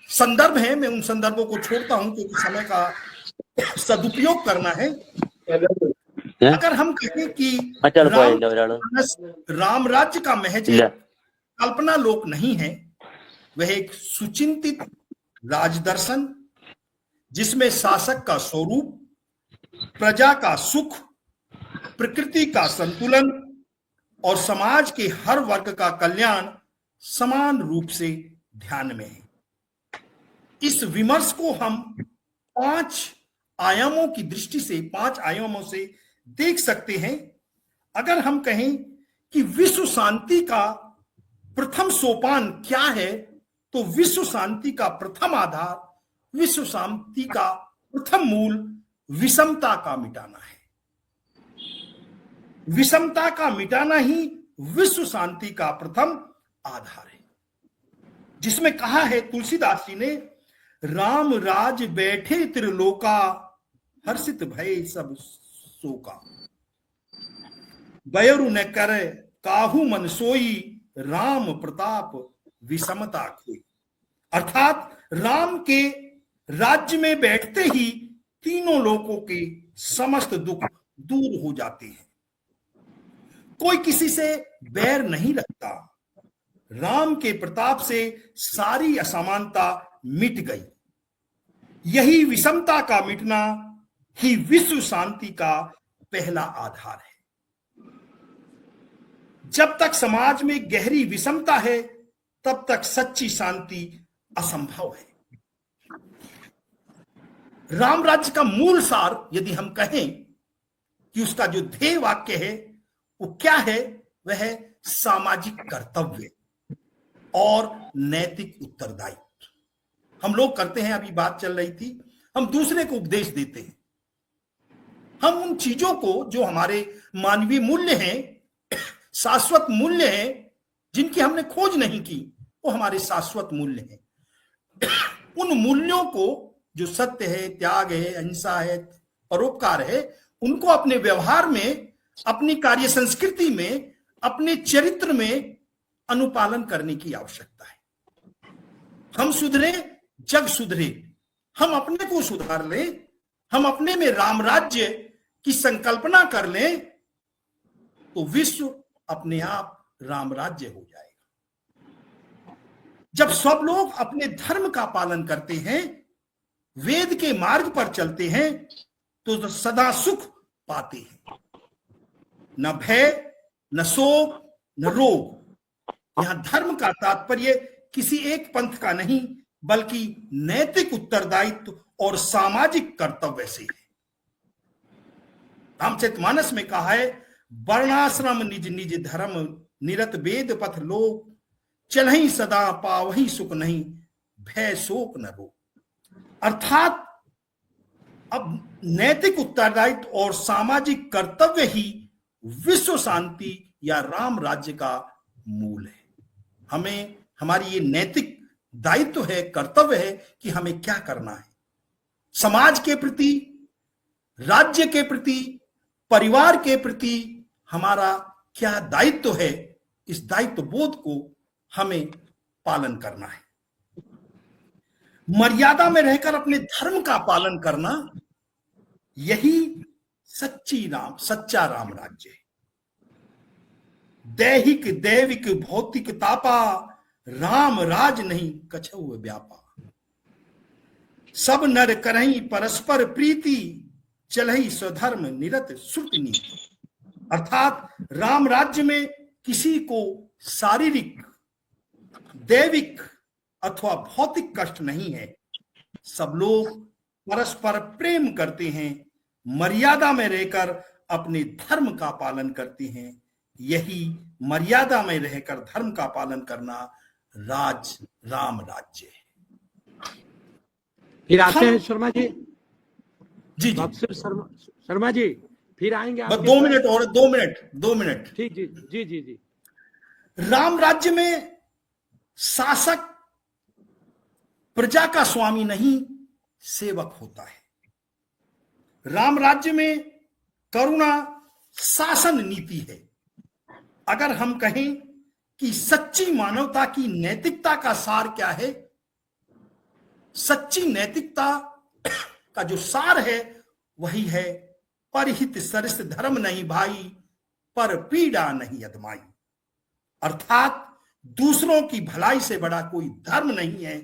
[SPEAKER 6] संदर्भ हैं, मैं उन संदर्भों को छोड़ता हूं क्योंकि समय का सदुपयोग करना है। अगर हम कहें कि राम राज्य का महज कल्पना लोक नहीं है, वह एक सुचिंतित राजदर्शन जिसमें शासक का स्वरूप, प्रजा का सुख, प्रकृति का संतुलन और समाज के हर वर्ग का कल्याण समान रूप से ध्यान में है। इस विमर्श को हम 5 आयामों की दृष्टि से, 5 आयामों से देख सकते हैं। अगर हम कहें कि विश्व शांति का प्रथम सोपान क्या है, तो विश्व शांति का प्रथम आधार, विश्व शांति का प्रथम मूल विषमता का मिटाना है। विषमता का मिटाना ही विश्व शांति का प्रथम आधार है, जिसमें कहा है तुलसीदास जी ने, राम राज बैठे त्रिलोका, हर्षित भय सब शोका, बयरु न करे काहू मन सोई, राम प्रताप विषमता खोई। अर्थात राम के राज्य में बैठते ही तीनों लोकों के समस्त दुख दूर हो जाते हैं। कोई किसी से बैर नहीं रखता। राम के प्रताप से सारी असमानता मिट गई। यही विषमता का मिटना ही विश्व शांति का पहला आधार है। जब तक समाज में गहरी विषमता है, तब तक सच्ची शांति असंभव है। राम राज्य का मूल सार यदि हम कहें कि उसका जो ध्येय वाक्य है वो क्या है, वह है सामाजिक कर्तव्य और नैतिक उत्तरदायित्व। हम लोग करते हैं, अभी बात चल रही थी, हम दूसरे को उपदेश देते हैं। हम उन चीजों को जो हमारे मानवीय मूल्य हैं, शाश्वत मूल्य हैं, जिनकी हमने खोज नहीं की, वो हमारे शाश्वत मूल्य हैं। उन मूल्यों को, जो सत्य है, त्याग है, अहिंसा है, परोपकार है, उनको अपने व्यवहार में, अपनी कार्य संस्कृति में, अपने चरित्र में अनुपालन करने की आवश्यकता है। हम सुधरे, जग सुधरे। हम अपने को सुधार लें, हम अपने में राम राज्य की संकल्पना कर लें, तो विश्व अपने आप राम राज्य हो जाएगा। जब सब लोग अपने धर्म का पालन करते हैं, वेद के मार्ग पर चलते हैं, तो सदा सुख पाते हैं। न भय, न शोक, न रोग। यहां धर्म का तात्पर्य किसी एक पंथ का नहीं, बल्कि नैतिक उत्तरदायित्व और सामाजिक कर्तव्य से है। रामचरितमानस में कहा है, वर्णाश्रम निज निज धर्म, निरत वेद पथ लोक, चलहि सदा पावहि सुख नहीं, भय शोक न रोग। अर्थात अब नैतिक उत्तरदायित्व और सामाजिक कर्तव्य ही विश्व शांति या राम राज्य का मूल है। हमें, हमारी ये नैतिक दायित्व है, कर्तव्य है कि हमें क्या करना है। समाज के प्रति, राज्य के प्रति, परिवार के प्रति हमारा क्या दायित्व है, इस दायित्व बोध को हमें पालन करना है। मर्यादा में रहकर अपने धर्म का पालन करना, यही सच्चा राम राज्य है। दैहिक दैविक भौतिक तापा, राम राज नहीं कछुआ व्यापा। सब नर करहि परस्पर प्रीति, चलहि स्वधर्म निरत श्रुति नीति। अर्थात राम राज्य में किसी को शारीरिक, दैविक अथवा भौतिक कष्ट नहीं है। सब लोग परस्पर प्रेम करते हैं, मर्यादा में रहकर अपने धर्म का पालन करते हैं। यही मर्यादा में रहकर धर्म का पालन करना राम राज्य है।
[SPEAKER 3] फिर आते हैं शर्मा जी।
[SPEAKER 6] जी
[SPEAKER 3] शर्मा जी, फिर आएंगे।
[SPEAKER 6] बस 2 मिनट और, 2 मिनट।
[SPEAKER 3] ठीक, जी।
[SPEAKER 6] राम राज्य में शासक प्रजा का स्वामी नहीं, सेवक होता है। राम राज्य में करुणा शासन नीति है। अगर हम कहें कि सच्ची मानवता की नैतिकता का सार क्या है, सच्ची नैतिकता का जो सार है वही है परहित सरिस धर्म नहीं भाई, पर पीड़ा नहीं अदमाई। अर्थात दूसरों की भलाई से बड़ा कोई धर्म नहीं है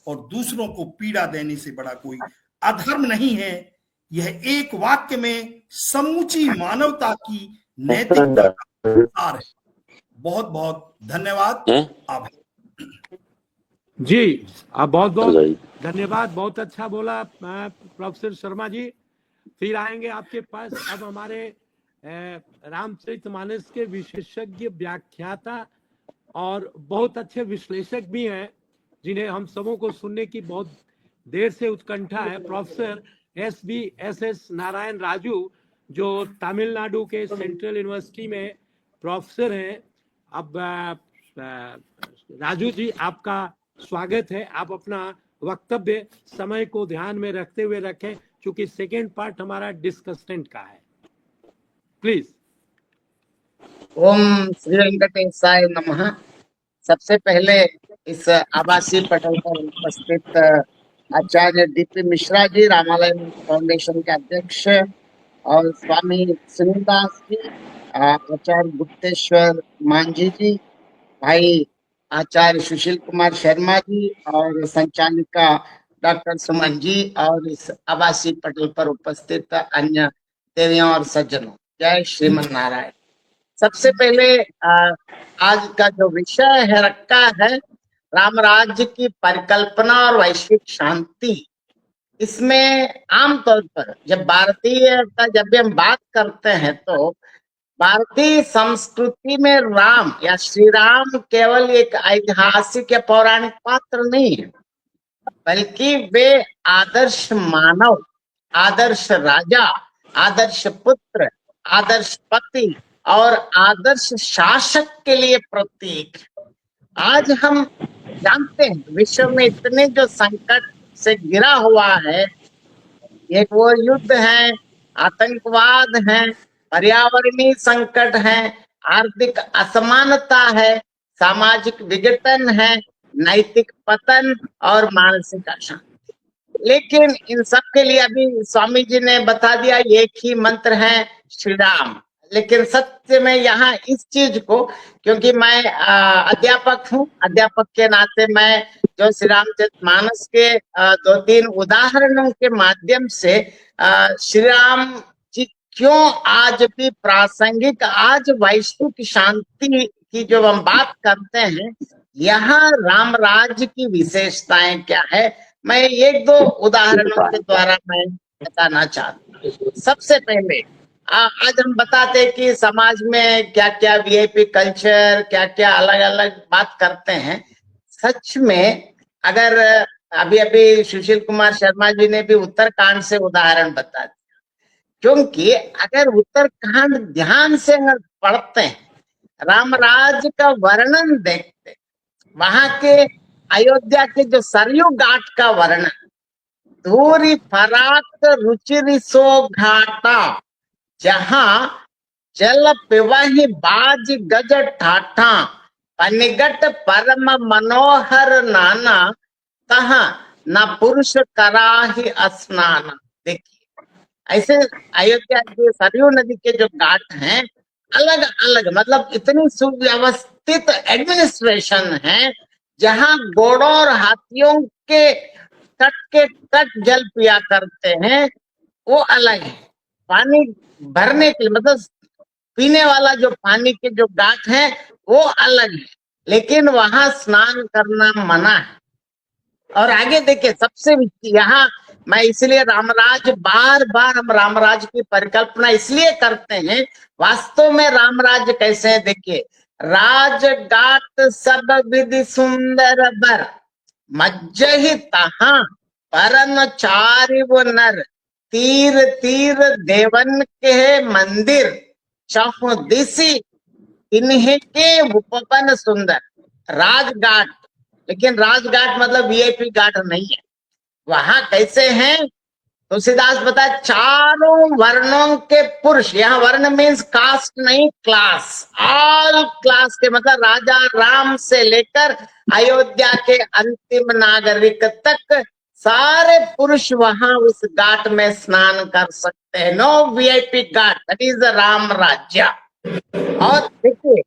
[SPEAKER 6] और दूसरों को पीड़ा देने से बड़ा कोई अधर्म नहीं है। यह एक वाक्य में समूची मानवता की नैतिकता का सार है। बहुत बहुत धन्यवाद। आभार
[SPEAKER 3] जी, आप बहुत बहुत धन्यवाद। बहुत अच्छा बोला प्रोफेसर शर्मा जी। फिर आएंगे आपके पास। अब हमारे रामचरितमानस के विशेषज्ञ व्याख्याता और बहुत अच्छे विश्लेषक भी हैं, जिन्हें हम सबों को सुनने की बहुत देर से उत्कंठा है। प्रोफेसर एस नारायण राजू, जो तमिलनाडु के सेंट्रल यूनिवर्सिटी में प्रोफेसर हैं। अब राजू जी, आपका स्वागत है। आप अपना वक्तव्य समय को ध्यान में रखते हुए रखें, क्योंकि सेकेंड पार्ट हमारा डिस्कसेंट का है। प्लीज।
[SPEAKER 7] ओम श्री वेंकटेशाय नमः। सबसे पहले इस आभासी पटल पर उपस्थित आचार्य डीपी मिश्रा जी, रामालय फाउंडेशन के अध्यक्ष, और स्वामी सुनीदास जी, आचार्य गुप्तेश्वर मांझी जी, भाई आचार्य सुशील कुमार शर्मा जी, और संचालिका डॉक्टर सुमन जी, और इस आभासी पटल पर उपस्थित अन्य देवियों और सज्जनों, जय श्रीमन नारायण। सबसे पहले आज का जो विषय है रखा है राम राज्य की परिकल्पना और वैश्विक शांति। इसमें आमतौर पर जब भी हम बात करते हैं तो भारतीय संस्कृति में राम या श्री राम केवल एक ऐतिहासिक या पौराणिक पात्र नहीं है, बल्कि वे आदर्श मानव, आदर्श राजा, आदर्श पुत्र, आदर्श पति और आदर्श शासक के लिए प्रतीक। आज हम जानते हैं विश्व में इतने जो संकट से घिरा हुआ है, एक वो युद्ध है, आतंकवाद है, पर्यावरणीय संकट है, आर्थिक असमानता है, सामाजिक विघटन है, नैतिक पतन और मानसिक अशांति। लेकिन इन सब के लिए अभी स्वामी जी ने बता दिया एक ही मंत्र है, श्री राम। लेकिन सत्य में यहाँ इस चीज को, क्योंकि मैं अध्यापक हूँ, अध्यापक के नाते मैं जो श्री रामचरितमानस के 2-3 उदाहरणों के माध्यम से श्री राम जी क्यों आज भी प्रासंगिक, आज वैश्विक शांति की जो हम बात करते हैं, यहाँ राम राज्य की विशेषताएं क्या है, मैं 1-2 उदाहरणों के द्वारा मैं बताना चाहता हूँ। सबसे पहले आज हम बताते हैं कि समाज में क्या क्या वीआईपी कल्चर, क्या क्या अलग अलग बात करते हैं। सच में अगर अभी सुशील कुमार शर्मा जी ने भी उत्तरकांड से उदाहरण बता दिया, क्योंकि अगर उत्तरकांड ध्यान से अगर पढ़ते हैं, रामराज का वर्णन देखते, वहां के अयोध्या के जो सरयू घाट का वर्णन, धूरी फराक रुचिरी सो घाटा, जहां जल पिवाही बाज गज ठाठा, पनिगट परम मनोहर नाना, तहा न पुरुष कराही स्नाना। देखिए, ऐसे अयोध्या के सरयू नदी के जो घाट हैं, अलग अलग, मतलब इतनी सुव्यवस्थित एडमिनिस्ट्रेशन है, जहां घोड़ों और हाथियों के तट जल पिया करते हैं, वो अलग है। पानी भरने के लिए, मतलब पीने वाला जो पानी के जो घाट है वो अलग है, लेकिन वहां स्नान करना मना है। और आगे देखिए, सबसे यहाँ मैं इसलिए रामराज, बार बार हम रामराज की परिकल्पना इसलिए करते हैं, वास्तव में रामराज कैसे है देखिए। राज घाट सब विधि सुंदर बर, मज्जहि तहा परन चारिव नर, तीर तीर देवन के मंदिर, चहु दिशि इन्हीं के उपवन सुंदर। राजघाट, लेकिन राजघाट मतलब वीआईपी घाट नहीं है। वहां कैसे हैं, तुलसीदास बताए चारों वर्णों के पुरुष, यहाँ वर्ण मीन्स कास्ट नहीं, क्लास, ऑल क्लास के, मतलब राजा राम से लेकर अयोध्या के अंतिम नागरिक तक सारे पुरुष वहां उस घाट में स्नान कर सकते हैं। No VIP ghat, that is the Ram Rajya. और देखिए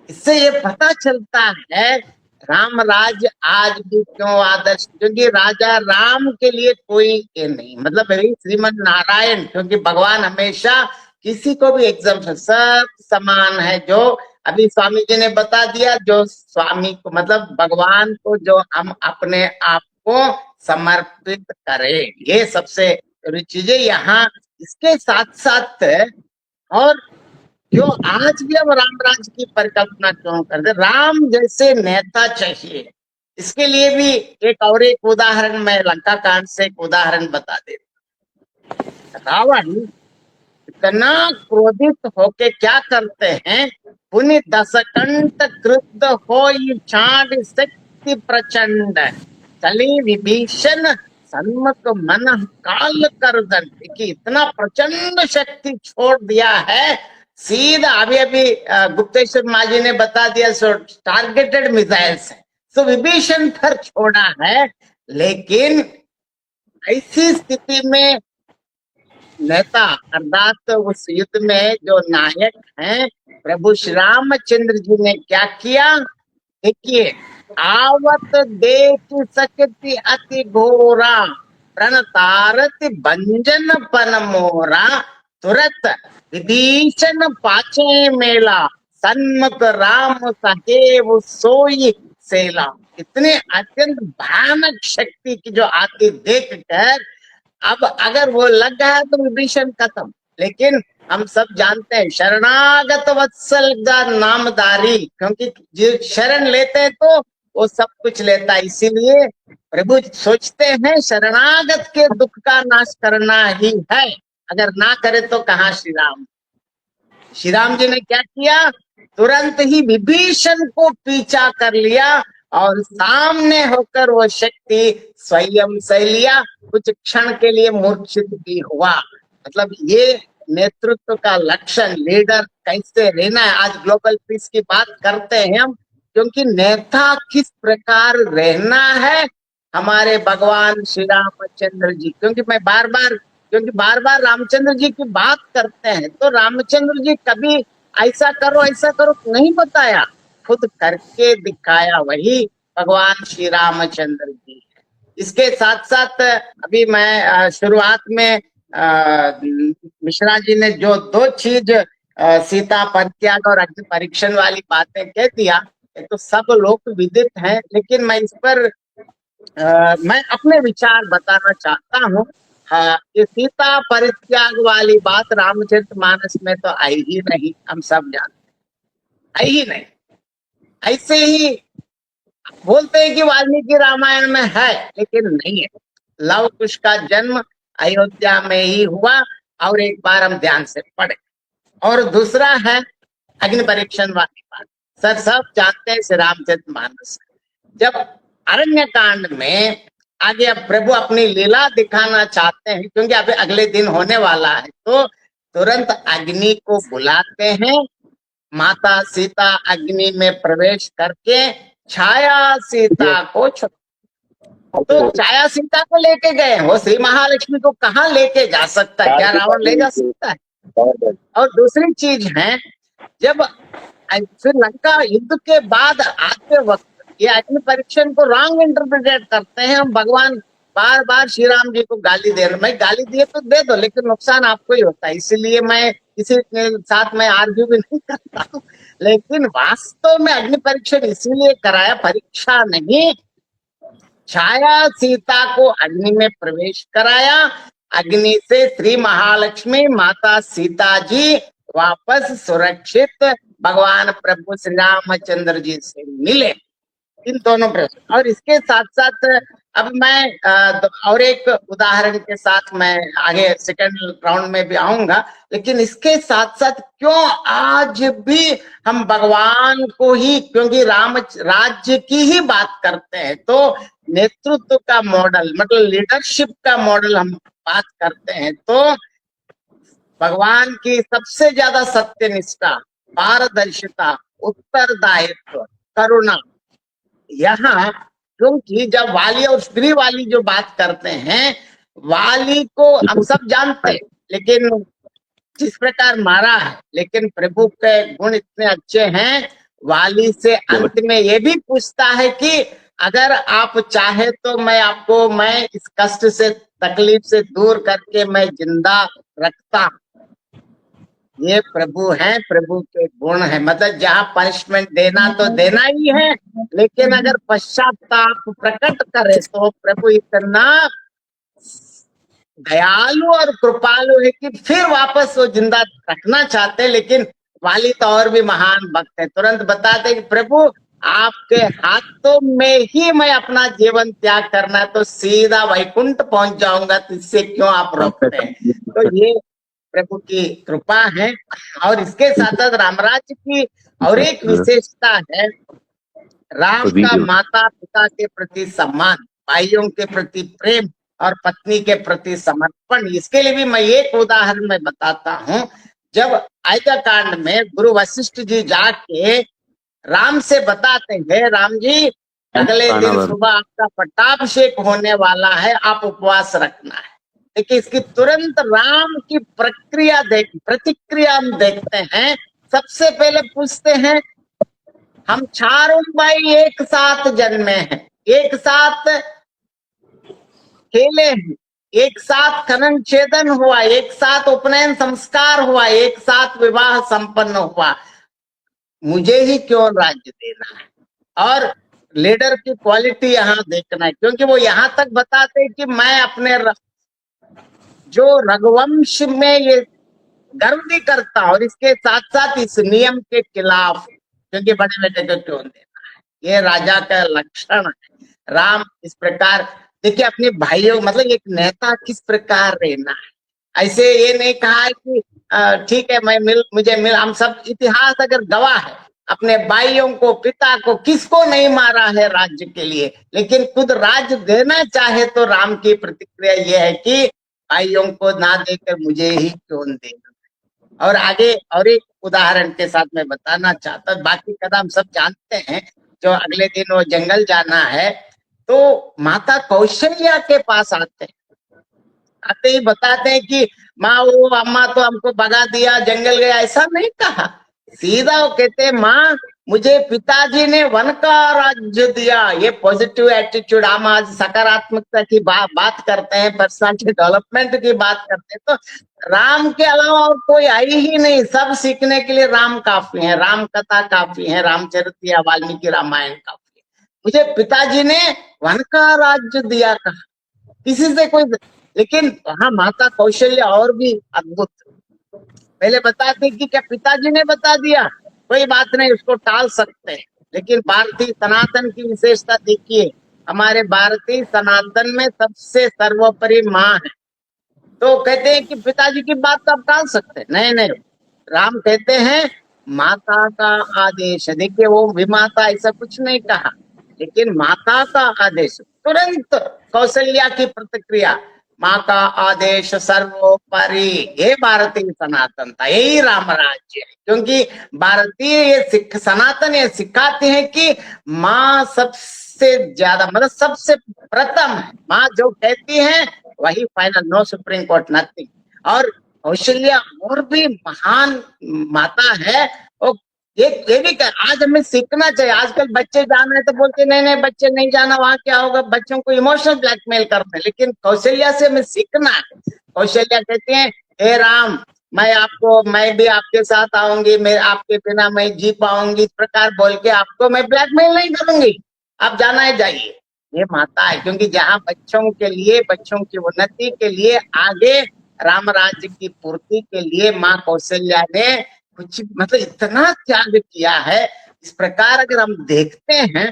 [SPEAKER 7] इससे ये पता चलता है राम राज्य आज भी क्यों आदर्श, क्योंकि राजा राम के लिए कोई ये नहीं, मतलब श्रीमद नारायण, क्योंकि भगवान हमेशा किसी को भी एग्जाम्पल, सब समान है। जो अभी स्वामी जी ने बता दिया, जो स्वामी को मतलब भगवान को जो हम अपने आप को समर्पित करें, ये सबसे जरूरी चीजें यहाँ। इसके साथ साथ और जो आज भी हम राम राज्य की परिकल्पना क्यों करते, राम जैसे नेता चाहिए। इसके लिए भी एक उदाहरण मैं लंका कांड से एक उदाहरण बता दे। रावण इतना क्रोधित होके क्या करते हैं, पुनि दशकंठ क्रुद्ध हो चांद शक्ति प्रचंड, चली विभीषण सन्मुख मन काल कर दंड, कि इतना प्रचंड शक्ति छोड़ दिया है सीधा। अभी गुप्तेश्वर माजी ने बता दिया, सो टारगेटेड मिसाइल्स है, सो विभीषण पर छोड़ा है। लेकिन ऐसी स्थिति में नेता अर्थात उस युद्ध में जो नायक हैं प्रभु श्री रामचंद्र जी ने क्या किया, देखिए, आवत देख सकती अति घोरा, प्रणतारति भंजन पन मोरा, तुरत विभीषण पाचे मेला, सन्मुख राम सहेव सोई सेला। इतने अत्यंत भयानक शक्ति की जो आती देख कर, अब अगर वो लग गया तो विभीषण खत्म। लेकिन हम सब जानते हैं शरणागत वत्सल का नामधारी, क्योंकि जो शरण लेते हैं तो वो सब कुछ लेता है। इसीलिए प्रभु सोचते हैं शरणागत के दुख का नाश करना ही है, अगर ना करे तो कहाँ श्री राम। श्री राम जी ने क्या किया, तुरंत ही विभीषण को पीछा कर लिया और सामने होकर वो शक्ति स्वयं से लिया, कुछ क्षण के लिए मूर्छित भी हुआ। मतलब ये नेतृत्व का लक्षण, लीडर कैसे रहना है। आज ग्लोबल पीस की बात करते हैं हम, क्योंकि नेता किस प्रकार रहना है हमारे भगवान श्री रामचंद्र जी, क्योंकि बार बार रामचंद्र जी की बात करते हैं, तो रामचंद्र जी कभी ऐसा करो नहीं बताया, खुद करके दिखाया वही भगवान श्री रामचंद्र जी है। इसके साथ साथ अभी मैं शुरुआत में मिश्रा जी ने जो दो चीज सीता परित्याग और अग्नि परीक्षण वाली बातें कह दिया, तो सब लोग विदित हैं, लेकिन मैं इस पर मैं अपने विचार बताना चाहता हूँ। ये सीता परित्याग वाली बात रामचरितमानस में तो आई ही नहीं, हम सब जानते, आई ही नहीं। ऐसे ही बोलते हैं कि वाल्मीकि रामायण में है, लेकिन नहीं है। लव कुश का जन्म अयोध्या में ही हुआ, और एक बार हम ध्यान से पढ़े। और दूसरा है अग्नि परीक्षण वाली बात, सर सब जानते हैं श्री रामचरितमानस। जब अरण्य कांड में आगे अब प्रभु अपनी लीला दिखाना चाहते हैं, क्योंकि अभी अगले दिन होने वाला है, तो तुरंत अग्नि को बुलाते हैं। माता सीता अग्नि में प्रवेश करके छाया सीता को तो छाया सीता को लेके गए, वो श्री महालक्ष्मी को कहाँ लेके जा सकता है, क्या रावण ले जा सकता है। और दूसरी चीज है, जब श्रीलंका युद्ध के बाद आते वक्त ये अग्नि परीक्षण को रॉन्ग इंटरप्रिटेट करते हैं। हम भगवान बार बार श्री राम जी को गाली दे रहे, मैं गाली दिए तो दे दो, लेकिन नुकसान आपको ही होता है, इसीलिए मैं किसी के साथ मैं आर्ग्यू भी नहीं करता हूँ। लेकिन वास्तव में अग्नि परीक्षण इसीलिए कराया, परीक्षा नहीं, छाया सीता को अग्नि में प्रवेश कराया। अग्नि से श्री महालक्ष्मी माता सीता जी वापस सुरक्षित भगवान प्रभु श्री रामचंद्र जी से मिले, इन दोनों प्रश्न। और इसके साथ साथ अब मैं और एक उदाहरण के साथ मैं आगे सेकंड राउंड में भी आऊंगा, लेकिन इसके साथ साथ क्यों आज भी हम भगवान को ही, क्योंकि राम राज्य की ही बात करते हैं, तो नेतृत्व का मॉडल मतलब लीडरशिप का मॉडल हम बात करते हैं, तो भगवान की सबसे ज्यादा सत्यनिष्ठा, पारदर्शिता, उत्तरदायित्व, करुणा, यहाँ क्योंकि जब वाली और स्त्री वाली जो बात करते हैं, वाली को हम सब जानते हैं, लेकिन जिस प्रकार मारा है, लेकिन प्रभु के गुण इतने अच्छे हैं, वाली से अंत में ये भी पूछता है कि अगर आप चाहे तो मैं इस कष्ट से, तकलीफ से दूर करके मैं जिंदा रखता। ये प्रभु हैं, प्रभु के गुण है। मतलब जहाँ पनिशमेंट देना तो देना ही है, लेकिन अगर पश्चाताप प्रकट करे तो प्रभु इतना दयालु और कृपालु है कि फिर वापस वो जिंदा रखना चाहते हैं। लेकिन वाली तो और भी महान भक्त है, तुरंत बताते कि प्रभु आपके हाथों में ही मैं अपना जीवन त्याग करना है तो सीधा वैकुंठ पहुंच जाऊंगा, तो इससे क्यों आप रोकते हैं। तो ये प्रभु की कृपा है। और इसके साथ साथ रामराज्य की और एक विशेषता है, राम का माता पिता के प्रति सम्मान, भाइयों के प्रति प्रेम और पत्नी के प्रति समर्पण। इसके लिए भी मैं एक उदाहरण में बताता हूँ। जब अयोध्या कांड में गुरु वशिष्ठ जी जाके राम से बताते हैं, राम जी अगले दिन सुबह आपका पट्टाभिषेक होने वाला है, आप उपवास रखना है। देखिए इसकी तुरंत राम की प्रतिक्रिया हम देखते हैं। सबसे पहले पूछते हैं, हम चारों भाई एक साथ जन्मे हैं, एक साथ खेले हैं, एक साथ खनन छेदन हुआ, एक साथ उपनयन संस्कार हुआ, एक साथ विवाह संपन्न हुआ, मुझे ही क्यों राज्य देना है। और लीडर की क्वालिटी यहाँ देखना है, क्योंकि वो यहाँ तक बताते हैं कि मैं अपने जो रघुवंश में ये गर्व भी करता हूं, और इसके साथ साथ इस नियम के खिलाफ, क्योंकि बड़े बेटे को क्यों देना है, ये राजा का लक्षण है। राम इस प्रकार देखिए अपने भाइयों, मतलब एक नेता किस प्रकार रहना है। ऐसे ये नहीं कहा है कि ठीक है मुझे मिल, हम सब इतिहास अगर गवाह है, अपने भाइयों को, पिता को, किसको नहीं मारा है राज्य के लिए, लेकिन खुद राज्य देना चाहे तो राम की प्रतिक्रिया ये है कि भाइयों को ना देकर मुझे ही क्यों देना। और आगे और एक उदाहरण के साथ मैं बताना चाहता हूँ, बाकी कदम सब जानते हैं। जो अगले दिन वो जंगल जाना है, तो माता कौशल्या के पास आते ही बताते हैं कि माँ वो अम्मा तो हमको भगा दिया, जंगल गया, ऐसा नहीं कहा। सीधा वो कहते हैं, माँ मुझे पिताजी ने वन का राज्य दिया। ये पॉजिटिव एटीट्यूड, हम आज सकारात्मकता की बात करते हैं, पर्सनालिटी डेवलपमेंट की बात करते हैं, तो राम के अलावा और कोई आई ही नहीं। सब सीखने के लिए राम काफी है, राम कथा काफी है, रामचरित या वाल्मीकि रामायण काफी है। मुझे पिताजी ने वन का राज्य दिया कहा, किसी से कोई, लेकिन हाँ माता कौशल्या और भी अद्भुत। पहले बताते कि क्या पिताजी ने बता दिया, कोई बात नहीं, उसको टाल सकते हैं। लेकिन भारतीय सनातन की विशेषता देखिए, हमारे भारतीय सनातन में सबसे सर्वोपरि माँ है। तो कहते हैं कि पिताजी की बात तो आप टाल सकते हैं, नहीं नहीं, राम कहते हैं माता का आदेश। देखिए वो विमाता ऐसा कुछ नहीं कहा, लेकिन माता का आदेश, तुरंत कौशल्या की प्रतिक्रिया, माँ का आदेश सर्वोपरि। ये भारतीय सनातन था, यही राम राज्य है। क्योंकि भारतीय ये सनातन ये सिखाते हैं कि माँ सबसे ज्यादा, मतलब सबसे प्रथम है। माँ जो कहती है वही final, no supreme court, nothing. और कौशल्या और भी महान माता है। और ये भी आज हमें सीखना चाहिए। आजकल बच्चे जाना है तो बोलते नहीं नहीं बच्चे नहीं जाना, वहां क्या होगा, बच्चों को इमोशनल ब्लैकमेल करते हैं। लेकिन कौशल्या से हमें सीखना है। कौशल्या कहते हैं, हे राम मैं भी आपके साथ आऊंगी, मैं आपके बिना मैं जी पाऊंगी, इस प्रकार बोल के आपको मैं ब्लैकमेल नहीं करूंगी, आप जाना है जाइए। ये माता है, क्योंकि जहाँ बच्चों के लिए, बच्चों की उन्नति के लिए, आगे राम राज्य की पूर्ति के लिए माँ कौशल्या ने कुछ मतलब इतना त्याग किया है। इस प्रकार अगर हम देखते हैं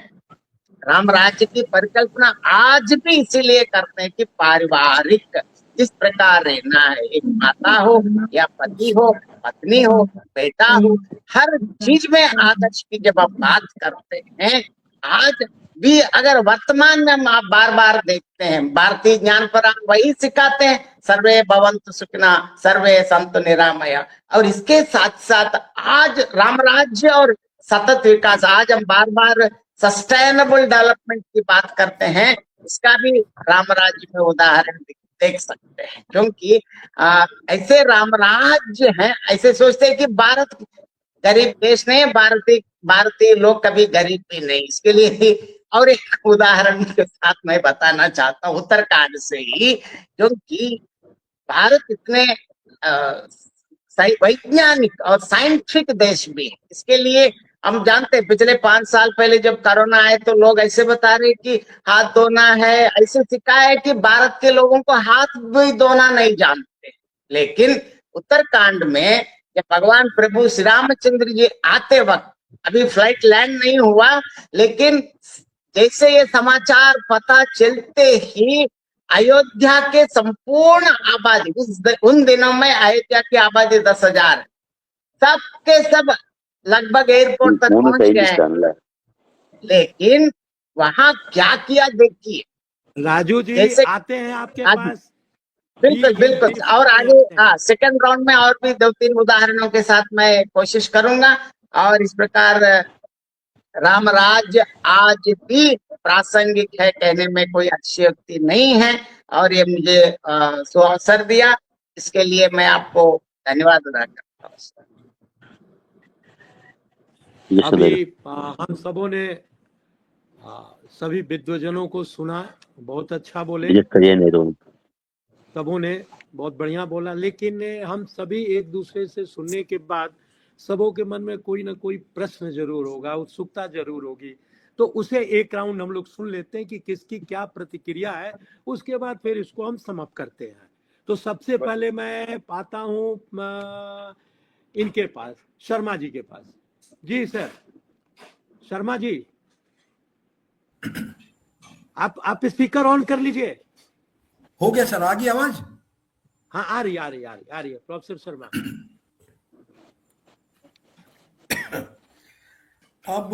[SPEAKER 7] राम राज्य की परिकल्पना आज भी इसीलिए करते हैं कि पारिवारिक जिस प्रकार रहना है, एक माता हो या पति हो, पत्नी हो, बेटा हो, हर चीज में आदर्श की जब आप बात करते हैं, आज भी अगर वर्तमान में हम आप बार बार देखते हैं, भारतीय ज्ञान पर आप वही सिखाते हैं, सर्वे भवन्तु सुखिनः, सर्वे सन्तु निरामया। और इसके साथ साथ आज राम राज्य और सतत विकास, आज हम बार बार सस्टेनेबल डेवलपमेंट की बात करते हैं, इसका भी राम राज्य में उदाहरण देख सकते हैं। क्योंकि ऐसे राम राज्य हैं, ऐसे सोचते हैं कि भारत गरीब देश नहीं है, भारतीय लोग कभी गरीब भी नहीं। इसके लिए ही और एक उदाहरण के साथ मैं बताना चाहता हूँ उत्तराखंड से ही, क्योंकि भारत इतने वैज्ञानिक और साइंटिफिक देश भी है। इसके लिए हम जानते हैं पिछले 5 साल पहले जब कोरोना आए तो लोग ऐसे बता रहे कि हाथ धोना है, ऐसे सिखाया है कि भारत के लोगों को हाथ भी धोना नहीं जानते। लेकिन उत्तराखंड में जब भगवान प्रभु श्री रामचंद्र जी आते वक्त, अभी फ्लाइट लैंड नहीं हुआ, लेकिन जैसे ये समाचार पता चलते ही अयोध्या के संपूर्ण आबादी, उन दिनों में अयोध्या की आबादी 10,000 है, सबके सब लगभग एयरपोर्ट तक पहुंच गए। लेकिन वहां क्या किया देखिए,
[SPEAKER 3] राजू जी
[SPEAKER 7] जैसे
[SPEAKER 3] आते हैं आपके पास।
[SPEAKER 7] बिल्कुल बिल्कुल। और आगे सेकंड राउंड में और भी 2-3 उदाहरणों के साथ मैं कोशिश करूंगा। और इस प्रकार राम राज्य आज भी प्रासंगिक है, कहने में कोई अतिशयोक्ति नहीं है। और ये मुझे अवसर दिया, इसके लिए मैं आपको धन्यवाद अदा करता हूँ।
[SPEAKER 3] अभी हम सबों ने सभी विद्वजनों को सुना, बहुत अच्छा बोले, सबों ने बहुत बढ़िया बोला। लेकिन हम सभी एक दूसरे से सुनने के बाद सबों के मन में कोई ना कोई प्रश्न जरूर होगा, उत्सुकता जरूर होगी। तो उसे एक राउंड हम लोग सुन लेते हैं कि किसकी क्या प्रतिक्रिया है, उसके बाद फिर इसको हम समाप्त करते हैं। तो सबसे पहले मैं पाता हूँ इनके पास, शर्मा जी के पास। जी सर, शर्मा जी आप स्पीकर ऑन कर लीजिए।
[SPEAKER 6] हो गया सर, आ गई आवाज?
[SPEAKER 3] हाँ आ रही है प्रोफेसर शर्मा।
[SPEAKER 6] अब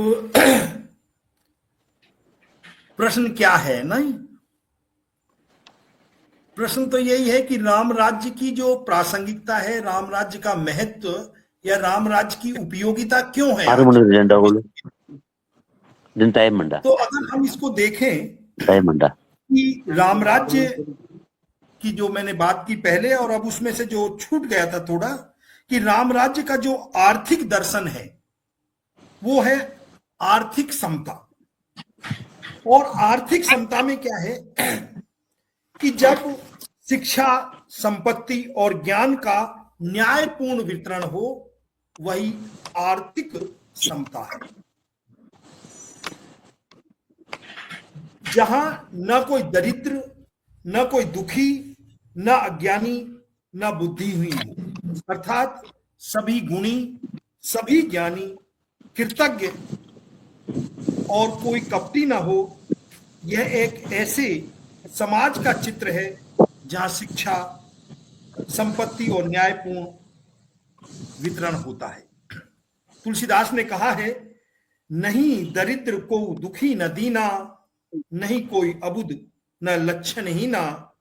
[SPEAKER 6] प्रश्न क्या है? नहीं, प्रश्न तो यही है कि राम राज्य की जो प्रासंगिकता है, राम राज्य का महत्व या राम राज्य की उपयोगिता क्यों है? तो अगर हम इसको देखें कि राम राज्य की जो मैंने बात की पहले, और अब उसमें से जो छूट गया था थोड़ा, कि राम राज्य का जो आर्थिक दर्शन है वो है आर्थिक समता। और आर्थिक समता में क्या है कि जब शिक्षा, संपत्ति और ज्ञान का न्यायपूर्ण वितरण हो, वही आर्थिक समता है। जहां न कोई दरिद्र, न कोई दुखी, न अज्ञानी, न बुद्धिहीन, अर्थात सभी गुणी, सभी ज्ञानी, कृतज्ञ और कोई कपटी न हो। यह एक ऐसे समाज का चित्र है जहां शिक्षा, संपत्ति और न्यायपूर्ण वितरण होता है। तुलसीदास ने कहा है, नहीं दरिद्र को दुखी न दीना, नहीं कोई अबुद न लक्षण ही ना,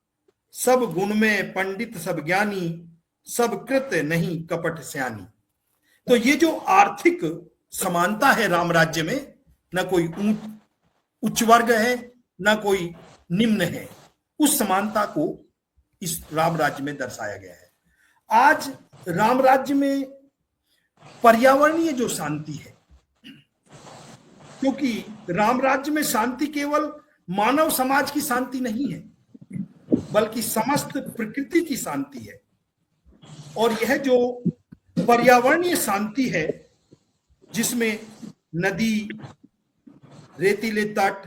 [SPEAKER 6] सब गुण में पंडित सब ज्ञानी, सब कृत नहीं कपट स्यानी। तो ये जो आर्थिक समानता है राम राज्य में, न कोई उच्च वर्ग है न कोई निम्न है, उस समानता को इस राम राज्य में दर्शाया गया है। आज राम राज्य में पर्यावरणीय जो शांति है, क्योंकि राम राज्य में शांति केवल मानव समाज की शांति नहीं है, बल्कि समस्त प्रकृति की शांति है। और यह जो पर्यावरणीय शांति है, जिसमें नदी, रेतीले तट,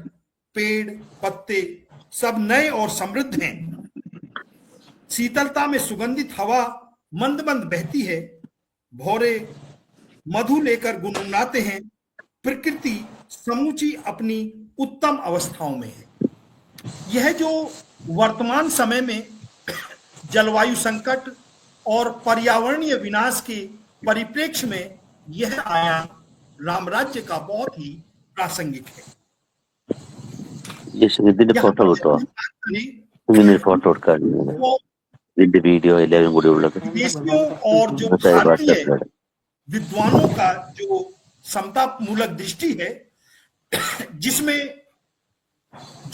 [SPEAKER 6] पेड़ पत्ते सब नए और समृद्ध हैं, शीतलता में सुगंधित हवा मंद मंद बहती है, भौरे मधु लेकर गुनगुनाते हैं, प्रकृति समूची अपनी उत्तम अवस्थाओं में है। यह जो वर्तमान समय में जलवायु संकट और पर्यावरणीय विनाश के परिप्रेक्ष्य में यह आयाम राम राज्य का बहुत ही प्रासंगिक है।
[SPEAKER 4] ഫോട്ടോ കിട്ടോ ഇങ്ങനെ ഫോട്ടോ എടുക്കാൻ ഇതിന്റെ വീഡിയോ എല്ലാവരും കൂടി ഉള്ളത്
[SPEAKER 6] विदेशियों और जो भारतीय विद्वानों का जो समतामूलक दृष्टि है, जिसमें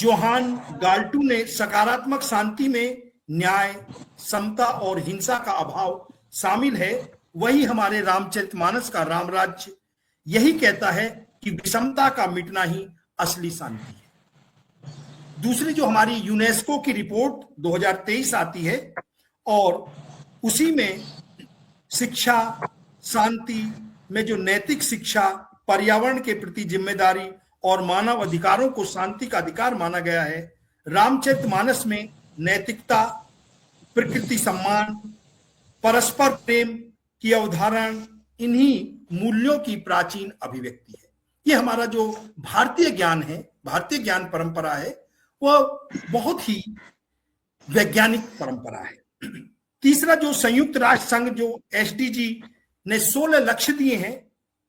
[SPEAKER 6] जोहान गाल्टू ने सकारात्मक शांति में न्याय, समता और हिंसा का अभाव शामिल है, वही हमारे रामचरितमानस का राम राज्य यही कहता है कि विषमता का मिटना ही असली शांति है। दूसरी जो हमारी यूनेस्को की रिपोर्ट 2023 आती है और उसी में शिक्षा, शांति में जो नैतिक शिक्षा, पर्यावरण के प्रति जिम्मेदारी और मानव अधिकारों को शांति का अधिकार माना गया है। रामचरितमानस में नैतिकता, प्रकृति सम्मान, परस्पर प्रेम की अवधारणा इन्हीं मूल्यों की प्राचीन अभिव्यक्ति है। ये हमारा जो भारतीय ज्ञान है, भारतीय ज्ञान परंपरा है, वह बहुत ही वैज्ञानिक परंपरा है। तीसरा जो संयुक्त राष्ट्र संघ जो एसडीजी ने 16 लक्ष्य दिए हैं,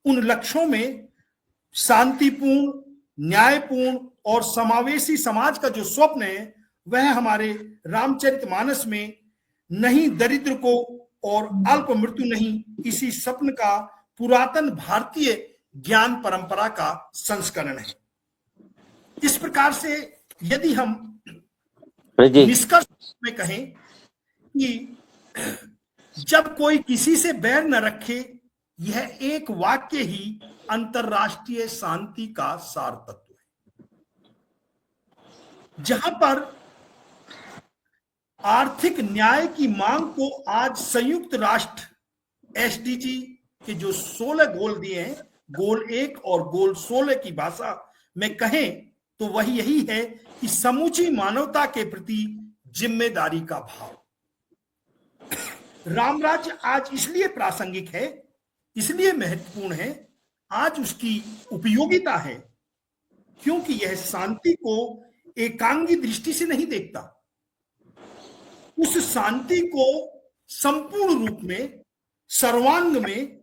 [SPEAKER 6] उन लक्ष्यों में शांतिपूर्ण, न्यायपूर्ण और समावेशी समाज का जो स्वप्न है, वह हमारे रामचरितमानस में नहीं दरिद्र को और अल्प मृत्यु नहीं, इसी स्वप्न का पुरातन भारतीय ज्ञान परंपरा का संस्करण है। इस प्रकार से यदि हम निष्कर्ष में कहें कि जब कोई किसी से बैर न रखे, यह एक वाक्य ही अंतरराष्ट्रीय शांति का सार तत्व है। जहां पर आर्थिक न्याय की मांग को आज संयुक्त राष्ट्र एसडीजी के जो 16 गोल दिए हैं, गोल 1 और गोल 16 की भाषा में कहें तो वही यही है कि समूची मानवता के प्रति जिम्मेदारी का भाव। रामराज्य आज इसलिए प्रासंगिक है, इसलिए महत्वपूर्ण है, आज उसकी उपयोगिता है क्योंकि यह शांति को एकांगी दृष्टि से नहीं देखता, उस शांति को संपूर्ण रूप में, सर्वांग में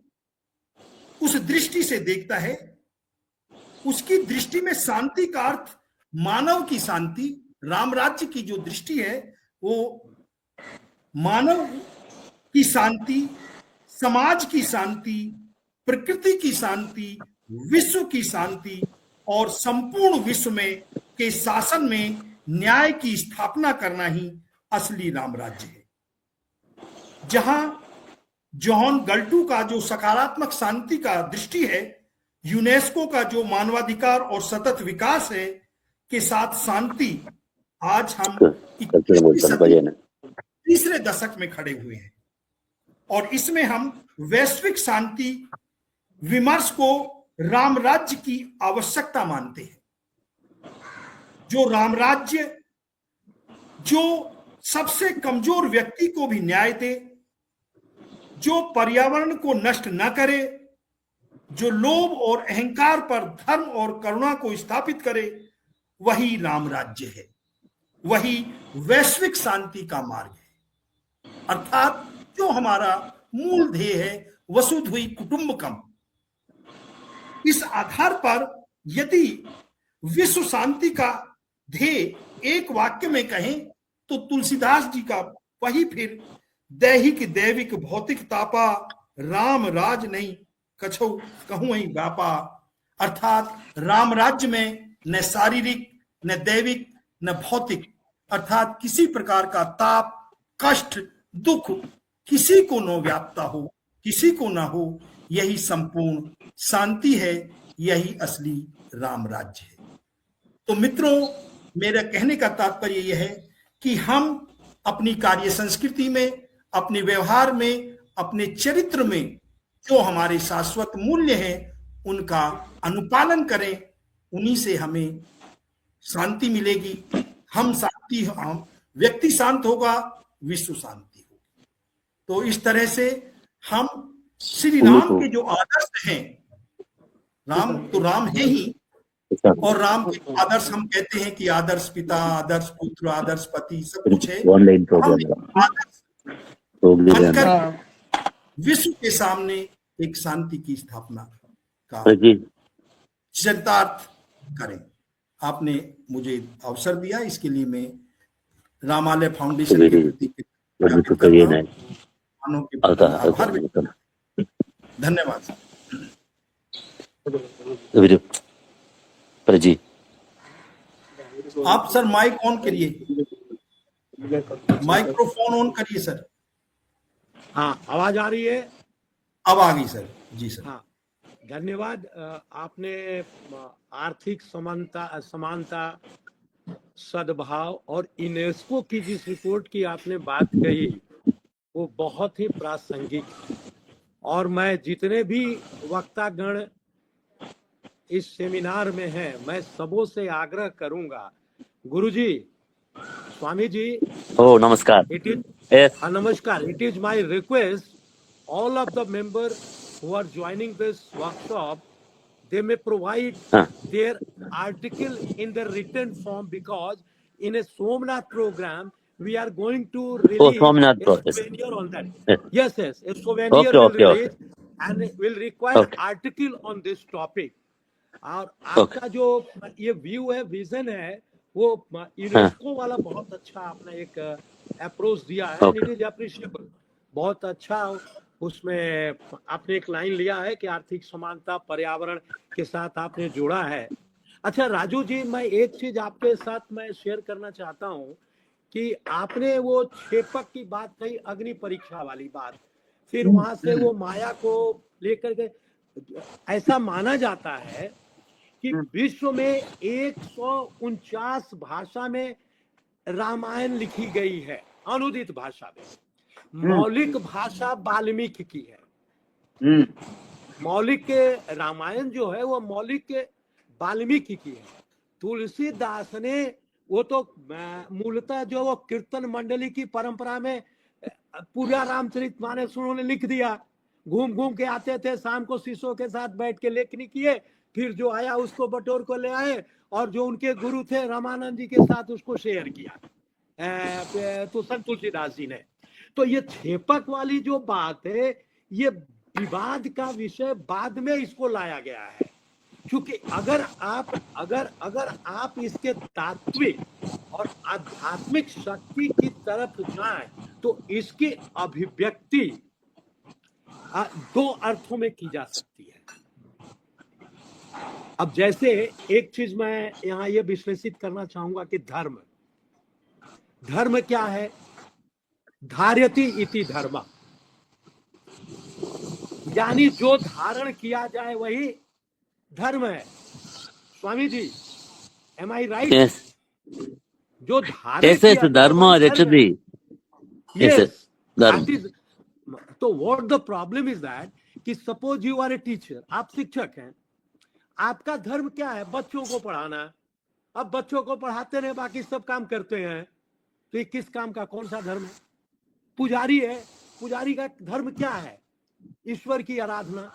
[SPEAKER 6] उस दृष्टि से देखता है। उसकी दृष्टि में शांति का अर्थ मानव की शांति, राम राज्य की जो दृष्टि है वो मानव की शांति, समाज की शांति, प्रकृति की शांति, विश्व की शांति और संपूर्ण विश्व में के शासन में न्याय की स्थापना करना ही असली राम राज्य है। जहां जोहान गाल्टू का जो सकारात्मक शांति का दृष्टि है, यूनेस्को का जो मानवाधिकार और सतत विकास है के साथ शांति, आज हम 21वीं दशक में खड़े हुए हैं और इसमें हम वैश्विक शांति विमर्श को राम राज्य की आवश्यकता मानते हैं। जो राम राज्य जो सबसे कमजोर व्यक्ति को भी न्याय दे, जो पर्यावरण को नष्ट न करे, जो लोभ और अहंकार पर धर्म और करुणा को स्थापित करे, वही राम राज्य है, वही वैश्विक शांति का मार्ग है। अर्थात जो हमारा मूल ध्येय है वसुधैव कुटुंबकम, इस आधार पर यदि विश्व शांति का ध्येय एक वाक्य में कहें तो तुलसीदास जी का वही फिर दैहिक दैविक भौतिक तापा, राम राज नहीं कछौ कहूं ही व्यापा। अर्थात राम राज्य में न शारीरिक, न दैविक, न भौतिक, अर्थात किसी प्रकार का ताप, कष्ट, दुख किसी को न व्यापता हो, किसी को न हो, यही संपूर्ण शांति है, यही असली राम राज्य है। तो मित्रों, मेरा कहने का तात्पर्य यह है कि हम अपनी कार्य संस्कृति में, अपने व्यवहार में, अपने चरित्र में जो हमारे शाश्वत मूल्य हैं उनका अनुपालन करें, उन्हीं से हमें शांति मिलेगी। हम व्यक्ति शांत होगा, विश्व शांति होगी। तो इस तरह से हम श्री राम के जो आदर्श हैं, राम तो राम है ही, और राम के आदर्श हम कहते हैं कि आदर्श पिता, आदर्श पुत्र, आदर्श पति, सब कुछ है।
[SPEAKER 4] ऑनलाइन
[SPEAKER 6] हम
[SPEAKER 4] प्रोग्राम
[SPEAKER 6] आदर्श बनकर विश्व के सामने एक शांति की स्थापना का चरितार्थ करें। आपने मुझे अवसर दिया, इसके लिए मैं रामालय फाउंडेशन के प्रति धन्यवाद।
[SPEAKER 4] जी
[SPEAKER 6] आप सर माइक ऑन करिए, माइक्रोफोन ऑन करिए सर।
[SPEAKER 3] हाँ, आवाज आ रही है?
[SPEAKER 6] अब आ गई सर। जी सर।
[SPEAKER 3] हाँ, धन्यवाद। आपने आर्थिक समानता, सद्भाव और यूनेस्को की जिस रिपोर्ट की आपने बात कही वो बहुत ही प्रासंगिक है। और मैं जितने भी वक्तागण इस सेमिनार में हैं, मैं सबों से आग्रह करूंगा, गुरुजी, स्वामी जी,
[SPEAKER 4] नमस्कार।
[SPEAKER 3] नमस्कार। It is my request, all of the members who are joining this workshop, they may provide their article in the written form, because in a Somnath program, we are going to release a souvenir on that. Yes, a souvenir will release and will require article on this topic. और आपका जो ये view है, vision है, वो UNESCO वाला बहुत अच्छा आपने एक अप्रोच दिया है। इट इज अप्रिशिएबल, बहुत अच्छा। उसमें आपने एक लाइन लिया है कि आर्थिक समानता पर्यावरण के साथ आपने जोड़ा है। अच्छा राजू जी, मैं एक चीज आपके साथ मैं शेयर करना चाहता हूँ कि आपने वो क्षेपक की बात कही, अग्नि परीक्षा वाली बात, फिर वहां से वो माया को लेकर के। ऐसा माना जाता है कि विश्व में 149 भाषा में रामायण लिखी गई है, अनुदित भाषा में। मौलिक भाषा वाल्मीकि की है। मौलिक के रामायण जो है वो मौलिक के वाल्मीकि की है। तुलसीदास ने वो तो मूलतः जो वो कीर्तन मंडली की परंपरा में पूरा रामचरितमानस उन्होंने लिख दिया। घूम घूम के आते थे, शाम को शिष्यों के साथ बैठ के लेखनी किए, फिर जो आया उसको बटोर को ले आए, और जो उनके गुरु थे रामानंद जी के साथ उसको शेयर किया तो संत तुलसीदास जी ने। तो ये क्षेपक वाली जो बात है, ये विवाद का विषय बाद में इसको लाया गया है। क्योंकि अगर आप इसके तात्विक और आध्यात्मिक शक्ति की तरफ जाएं तो इसकी अभिव्यक्ति दो अर्थों में की जा सकती है। अब जैसे एक चीज मैं यहाँ ये विश्लेषित करना चाहूंगा कि धर्म क्या है? धार्यति इति धर्म, यानी जो धारण किया जाए वही धर्म है। Swami ji, am I right? जो धारण
[SPEAKER 4] धर्म
[SPEAKER 3] तो what the problem is that कि suppose you are a teacher, आप शिक्षक हैं, आपका धर्म क्या है? बच्चों को पढ़ाना। अब बच्चों को पढ़ाते रहे, बाकी सब काम करते हैं, तो ये किस काम का, कौन सा धर्म है? पुजारी है, पुजारी का धर्म क्या है? ईश्वर की आराधना,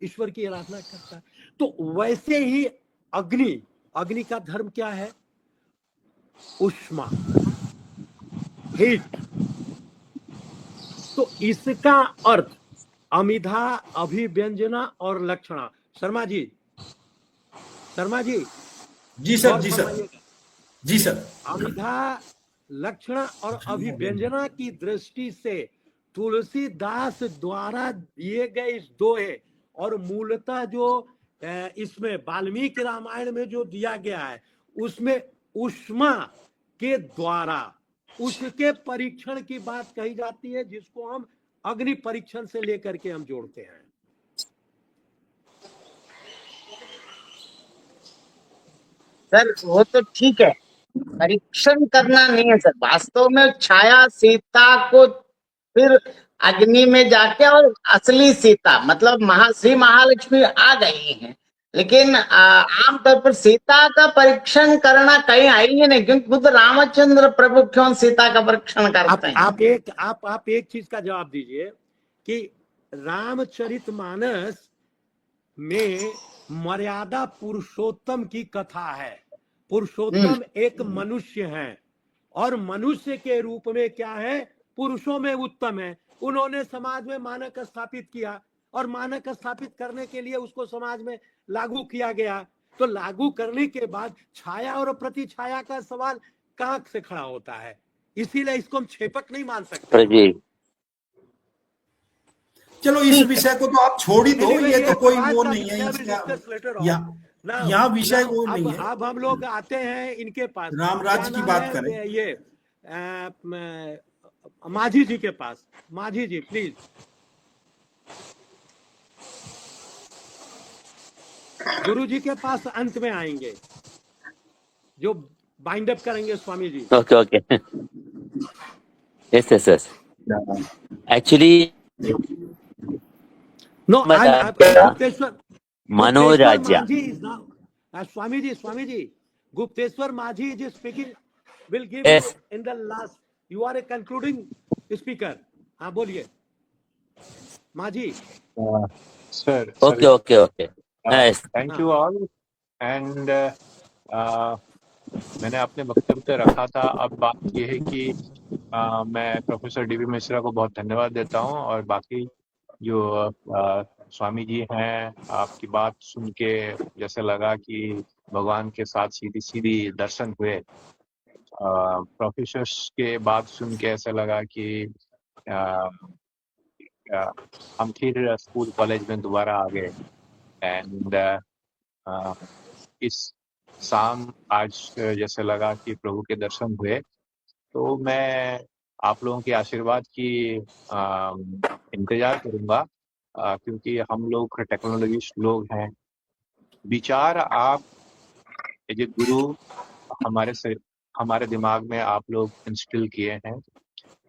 [SPEAKER 3] ईश्वर की आराधना करता है। तो वैसे ही अग्नि का धर्म क्या है? उष्मा, हीट। तो इसका अर्थ अमिधा, अभिव्यंजना और लक्षणा। शर्मा जी
[SPEAKER 6] जी सर, जी सर, जी सर।
[SPEAKER 3] अमिधा, लक्षणा और अभिव्यंजना की दृष्टि से तुलसीदास द्वारा दिए गए इस दोहे, और मूलतः जो इसमें वाल्मीकि रामायण में जो दिया गया है उसमें उष्मा के द्वारा उसके परीक्षण की बात कही जाती है, जिसको हम अग्नि परीक्षण से लेकर के हम जोड़ते हैं।
[SPEAKER 7] सर वो तो ठीक है, परीक्षण करना नहीं है सर। वास्तव में छाया सीता को फिर अग्नि में जाके, और असली सीता मतलब श्री महालक्ष्मी आ गई हैं, लेकिन आमतौर पर सीता का परीक्षण करना कहीं आई ही नहीं, क्योंकि खुद रामचंद्र प्रभु क्यों सीता का परीक्षण करते हैं?
[SPEAKER 3] आप एक चीज का जवाब दीजिए कि रामचरितमानस में मर्यादा पुरुषोत्तम की कथा है। पुरुषोत्तम एक मनुष्य है और मनुष्य के रूप में क्या है, पुरुषों में उत्तम है। उन्होंने समाज में मानक स्थापित किया और मानक स्थापित करने के लिए उसको समाज में लागू किया गया। तो लागू करने के बाद छाया और प्रतिछाया का सवाल कहां से खड़ा होता है, इसीलिए इसको हम छेपक नहीं मान सकते।
[SPEAKER 4] जी
[SPEAKER 6] चलो इस विषय को तो आप छोड़ ही दो,
[SPEAKER 3] Anyway,
[SPEAKER 6] ये तो कोई
[SPEAKER 3] समाज
[SPEAKER 6] वो
[SPEAKER 3] का
[SPEAKER 6] नहीं है
[SPEAKER 3] विषय we discuss later on.
[SPEAKER 6] यहाँ विषय वो नहीं है।
[SPEAKER 3] अब हम लोग आते हैं इनके पास,
[SPEAKER 6] रामराज की बात करें।
[SPEAKER 3] ये माझी जी के पास। माझी जी प्लीज। गुरु जी के पास अंत में आएंगे, जो बाइंड अप करेंगे Swami ji.
[SPEAKER 4] Okay yes actually
[SPEAKER 3] no Gupteshwar
[SPEAKER 4] Manorajya
[SPEAKER 3] Swami ji Gupteshwar Majhi ji speaking will give
[SPEAKER 4] Yes.
[SPEAKER 3] In the last, you are a concluding speaker. हाँ बोलिए Majhi.
[SPEAKER 5] Sir
[SPEAKER 4] okay Yes.
[SPEAKER 5] Thank you all and मैंने अपने वक्तव्य पे रखा था। अब बात यह है कि मैं प्रोफेसर डीवी मिश्रा को बहुत धन्यवाद देता हूं और बाकी जो स्वामी जी हैं, आपकी बात सुन के जैसे लगा कि भगवान के साथ सीधी सीधी दर्शन हुए। प्रोफेसर्स के बात सुन के ऐसा लगा कि हम फिर स्कूल कॉलेज में दोबारा आ गए। एंड इस शाम आज जैसे लगा कि प्रभु के दर्शन हुए। तो मैं आप लोगों के आशीर्वाद की इंतजार करूंगा, क्योंकि हम लोग टेक्नोलॉजिस्ट लोग हैं। विचार आप एज ए गुरु हमारे दिमाग में आप लोग इंस्टिल किए हैं,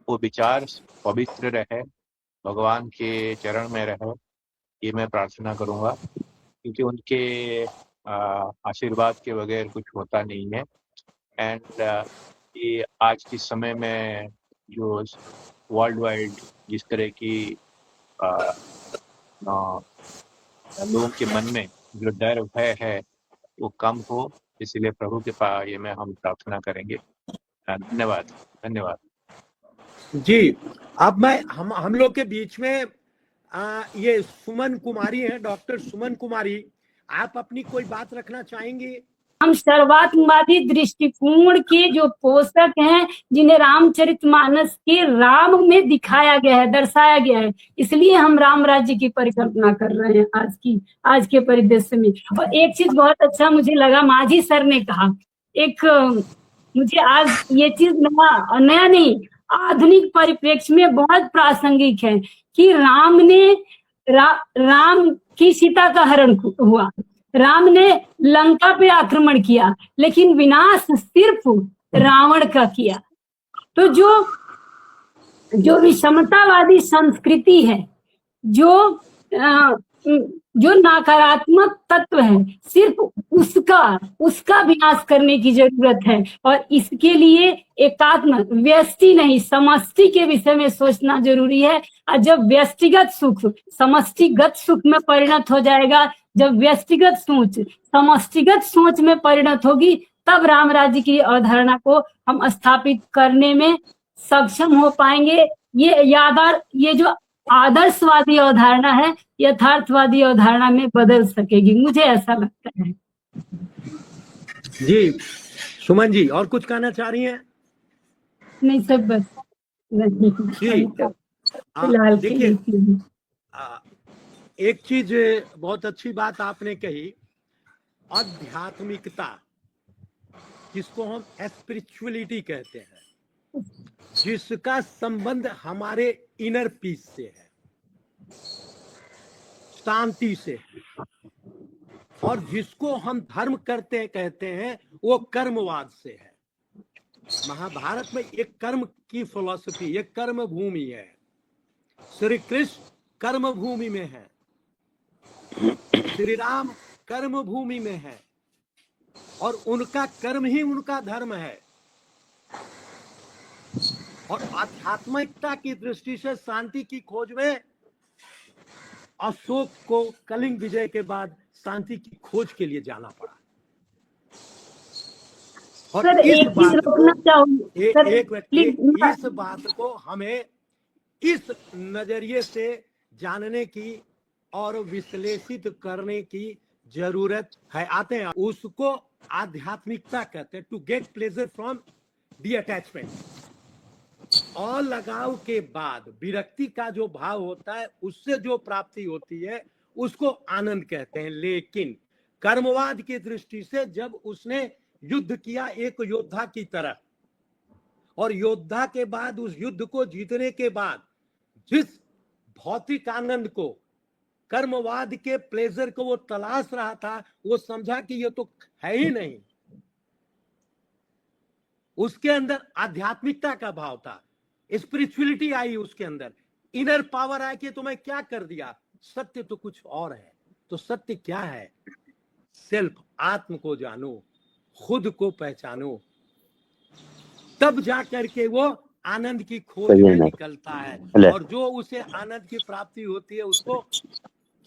[SPEAKER 5] वो विचार पवित्र रहे, भगवान के चरण में रहे, ये मैं प्रार्थना करूंगा, क्योंकि उनके आशीर्वाद के बगैर कुछ होता नहीं है। एंड ये आज के समय में जो वर्ल्ड वाइड जिस तरह की लोगों के मन में जो डर भय है वो कम हो, इसलिए प्रभु के पास ये में हम प्रार्थना करेंगे। धन्यवाद
[SPEAKER 3] जी। अब मैं हम लोग के बीच में ये सुमन कुमारी हैं, डॉक्टर सुमन कुमारी, आप अपनी कोई बात रखना चाहेंगे?
[SPEAKER 1] हम सर्वात्मवादी दृष्टिकोण के जो पोषक हैं, जिन्हें रामचरितमानस के राम में दिखाया गया है, दर्शाया गया है, इसलिए हम राम राज्य की परिकल्पना कर रहे हैं आज के परिदृश्य में। और एक चीज बहुत अच्छा मुझे लगा, माझी सर ने कहा, मुझे आज ये चीज नया नहीं, आधुनिक परिप्रेक्ष्य में बहुत प्रासंगिक है कि राम की सीता का हरण हुआ, राम ने लंका पे आक्रमण किया, लेकिन विनाश सिर्फ रावण का किया। तो जो विषमतावादी संस्कृति है, जो नकारात्मक तत्व है, सिर्फ उसका विनाश करने की जरूरत है। और इसके लिए एकात्म व्यष्टि नहीं, समष्टि के विषय में सोचना जरूरी है। और जब व्यष्टिगत सुख समष्टिगत सुख में परिणत हो जाएगा, जब व्यष्टिगत सोच समष्टिगत सोच में परिणत होगी, तब राम राज्य की अवधारणा को हम स्थापित करने में सक्षम हो पाएंगे। ये जो आदर्शवादी अवधारणा है, यथार्थवादी अवधारणा में बदल सकेगी, मुझे ऐसा लगता है।
[SPEAKER 3] जी सुमन जी, और कुछ कहना चाह रही हैं?
[SPEAKER 1] नहीं सब बस
[SPEAKER 3] जी
[SPEAKER 1] फिलहाल
[SPEAKER 3] देखिए, एक चीज बहुत अच्छी बात आपने कही, आध्यात्मिकता जिसको हम स्पिरिचुअलिटी कहते हैं, जिसका संबंध हमारे इनर पीस से है, शांति से है, और जिसको हम धर्म कहते हैं वो कर्मवाद से है। महाभारत में एक कर्म की फिलॉसफी, एक कर्म भूमि है। श्री कृष्ण कर्म भूमि में है, श्री राम कर्म भूमि में है, और उनका कर्म ही उनका धर्म है। और आध्यात्मिकता की दृष्टि से शांति की खोज में अशोक को कलिंग विजय के बाद शांति की खोज के लिए जाना पड़ा। और
[SPEAKER 1] सर
[SPEAKER 3] इस
[SPEAKER 1] एक चीज
[SPEAKER 3] बात
[SPEAKER 1] रोकना
[SPEAKER 3] को
[SPEAKER 1] चाहूंगी सर,
[SPEAKER 3] एक मिनट,
[SPEAKER 1] प्लीज।
[SPEAKER 3] इस बात को हमें इस नजरिए से जानने की और विश्लेषित करने की जरूरत है। आते हैं उसको आध्यात्मिकता कहते हैं, to get pleasure from the attachment. और लगाव के बाद विरक्ति का जो भाव होता है, उससे जो प्राप्ति होती है उसको आनंद कहते हैं। लेकिन कर्मवाद की दृष्टि से जब उसने युद्ध किया एक योद्धा की तरह, और योद्धा के बाद उस युद्ध को जीतने के बाद जिस भौतिक आनंद को, कर्मवाद के प्लेजर को वो तलाश रहा था, वो समझा कि ये तो है ही नहीं। उसके अंदर आध्यात्मिकता का भाव था, स्पिरिचुअलिटी आई उसके अंदर, इनर पावर आई कि तुम्हें क्या कर दिया, सत्य तो कुछ और है। तो सत्य क्या है? सेल्फ, आत्म को जानो, खुद को पहचानो, तब जा करके वो आनंद की खोज में निकलता है। और जो उसे आनंद की प्राप्ति होती है उसको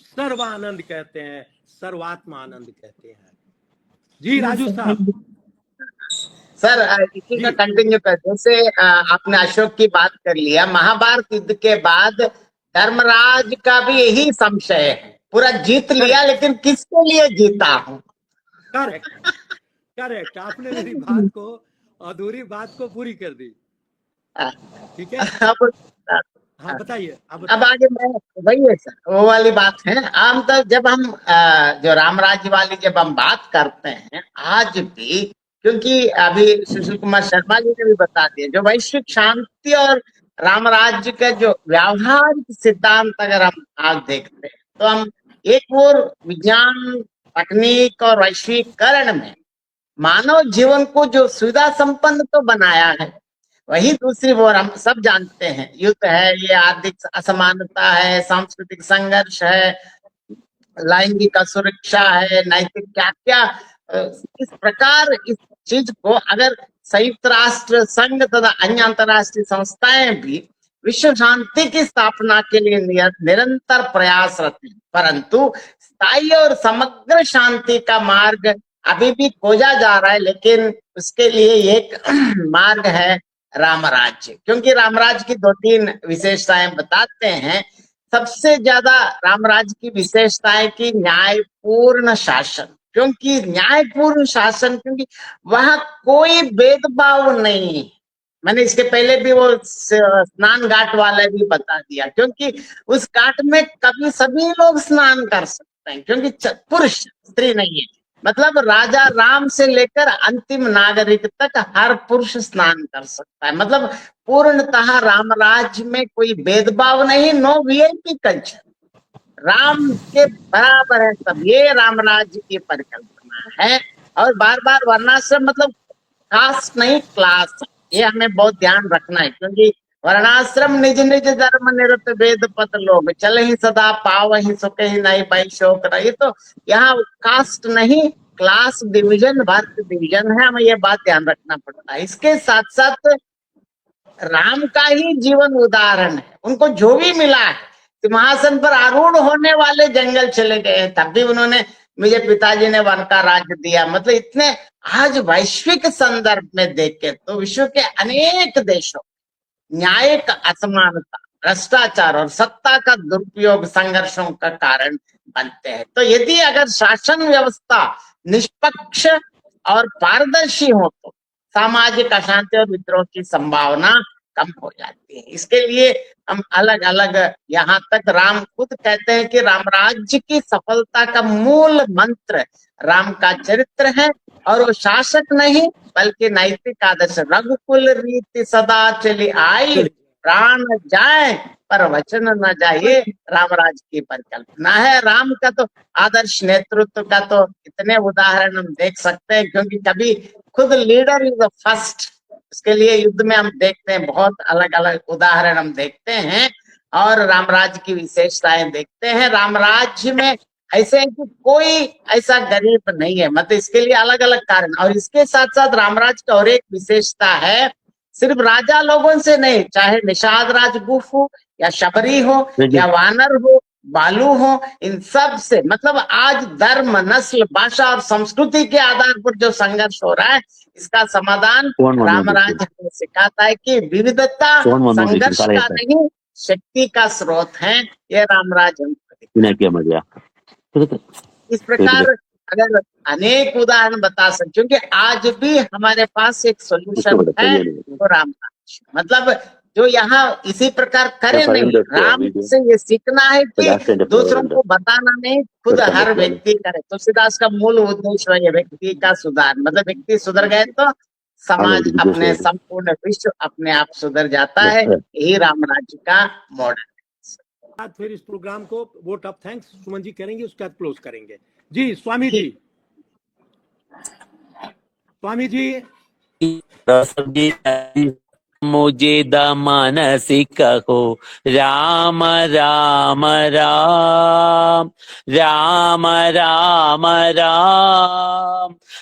[SPEAKER 3] सर्व आनंद कहते हैं, सर्वात्मा आनंद कहते हैं। जी राजू साहब।
[SPEAKER 7] सर इसी का कंटिन्यू करते, जैसे आपने अशोक की बात कर लिया, महाभारत युद्ध के बाद धर्मराज का भी यही संशय है, पूरा जीत लिया लेकिन किसके लिए जीता हूँ।
[SPEAKER 3] करेक्ट, आपने मेरी बात को, अधूरी बात को पूरी कर दी। ठीक है, हाँ बताइए। अब
[SPEAKER 7] आगे मैं, वही है सर, वो वाली बात है। आम तौर जब हम जो राम राज्य वाली जब हम बात करते हैं आज भी, क्योंकि अभी सुशील कुमार शर्मा जी ने भी बता दिया, जो वैश्विक शांति और राम राज्य का जो व्यावहारिक सिद्धांत अगर हम आज देखते हैं तो हम एक और विज्ञान, तकनीक और वैश्वीकरण में मानव जीवन को जो सुविधा संपन्न तो बनाया है, वही दूसरी ओर हम सब जानते हैं युद्ध है, ये आर्थिक असमानता है, सांस्कृतिक संघर्ष है, लैंगिक असुरक्षा है, नैतिक क्या क्या, इस प्रकार इस चीज को अगर संयुक्त राष्ट्र संघ तथा अन्य अंतर्राष्ट्रीय संस्थाएं भी विश्व शांति की स्थापना के लिए निरंतर प्रयासरत हैं, परंतु स्थायी और समग्र शांति का मार्ग अभी भी खोजा जा रहा है। लेकिन उसके लिए एक मार्ग है राम राज्य, क्योंकि राम राज्य की 2-3 विशेषताएं बताते हैं। सबसे ज्यादा राम राज्य की विशेषताएं की न्यायपूर्ण शासन, क्योंकि न्यायपूर्ण शासन, क्योंकि वहां कोई भेदभाव नहीं है। मैंने इसके पहले भी वो स्नान घाट वाला भी बता दिया, क्योंकि उस घाट में कभी सभी लोग स्नान कर सकते हैं, क्योंकि पुरुष स्त्री नहीं है। मतलब राजा राम से लेकर अंतिम नागरिक तक हर पुरुष स्नान कर सकता है। मतलब पूर्णतः राम राज्य में कोई भेदभाव नहीं, नो वीआईपी कल्चर, राम के बराबर है सब। ये राम राज्य की परिकल्पना है। और बार बार वर्णाश्रम मतलब कास्ट नहीं, क्लास, ये हमें बहुत ध्यान रखना है, क्योंकि वर्णाश्रम निज निज धर्म निरत वेद पत लोग, चल ही सदा पाव ही सुख ही नहीं भाई शोक नहीं। तो यहाँ कास्ट नहीं, क्लास डिवीजन, वर्ग डिवीजन है, हमें ये बात ध्यान रखना पड़ता है। इसके साथ साथ राम का ही जीवन उदाहरण है, उनको जो भी मिला है, सिंहासन पर आरूढ़ होने वाले जंगल चले गए, तब भी उन्होंने, मुझे पिताजी ने वन का राज्य दिया। मतलब इतने, आज वैश्विक संदर्भ में देखें तो विश्व के अनेक देशों न्यायिक असमानता, भ्रष्टाचार और सत्ता का दुरुपयोग संघर्षों का कारण बनते हैं। तो यदि अगर शासन व्यवस्था निष्पक्ष और पारदर्शी हो तो सामाजिक अशांति और विद्रोह की संभावना कम हो जाती है। इसके लिए हम अलग अलग, यहाँ तक राम खुद कहते हैं कि राम राज्य की सफलता का मूल मंत्र राम का चरित्र है, और वो शासक नहीं बल्कि नैतिक आदर्श। रघुकुल रीति सदा चली आई, प्राण जाए पर वचन न जाए, रामराज की परिकल्पना है। राम का तो आदर्श नेतृत्व का तो इतने उदाहरण हम देख सकते हैं, क्योंकि कभी खुद लीडर इज द फर्स्ट, उसके लिए युद्ध में हम देखते हैं बहुत अलग अलग उदाहरण हम देखते हैं, और रामराज की विशेषताएं देखते हैं। रामराज्य में ऐसे है कि कोई ऐसा गरीब नहीं है, मतलब इसके लिए अलग अलग कारण। और इसके साथ साथ रामराज का और एक विशेषता है, सिर्फ राजा लोगों से नहीं, चाहे निषाद राजगुफ हो या शबरी हो या वानर हो बालू हो, इन सब से मतलब आज धर्म, नस्ल, भाषा और संस्कृति के आधार पर जो संघर्ष हो रहा है, इसका समाधान रामराज हमें सिखाता है कि विविधता संघर्ष का नहीं, शक्ति का स्रोत है। ये रामराज इस प्रकार अगर अनेक उदाहरण बता सकते, क्योंकि आज भी हमारे पास एक सोल्यूशन है, वो रामराज। मतलब जो यहाँ इसी प्रकार करे नहीं, राम से ये सीखना है कि दूसरों को बताना नहीं, खुद हर व्यक्ति करे। तुलसीदास का मूल उद्देश्य है व्यक्ति का सुधार, मतलब व्यक्ति सुधर गए तो समाज अपने संपूर्ण विश्व अपने आप सुधर जाता है। यही रामराज का मॉडल।
[SPEAKER 3] फिर इस प्रोग्राम को vote of thanks Suman ji करेंगे, उसके बाद क्लोज करेंगे। जी स्वामी जी, स्वामी जी
[SPEAKER 4] मुझे द मनसी कहो राम राम राम राम राम राम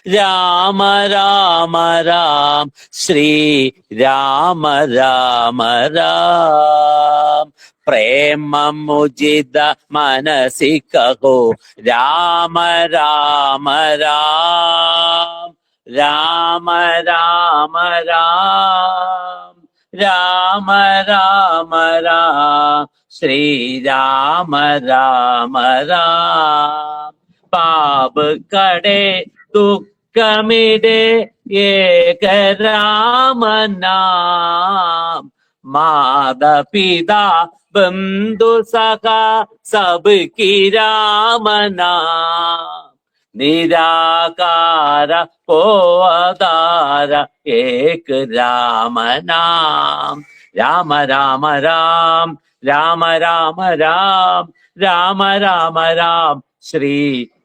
[SPEAKER 4] राम राम राम श्री राम राम राम प्रेम मुझे द मनसी कहो राम राम राम राम राम राम राम राम राम श्री राम राम राम पाप कड़े दुख मिटे एक राम नाम माता पिता बंधु सखा सबकी राम नाम निराकार को आधार एक राम नाम राम राम राम राम राम राम राम राम राम श्री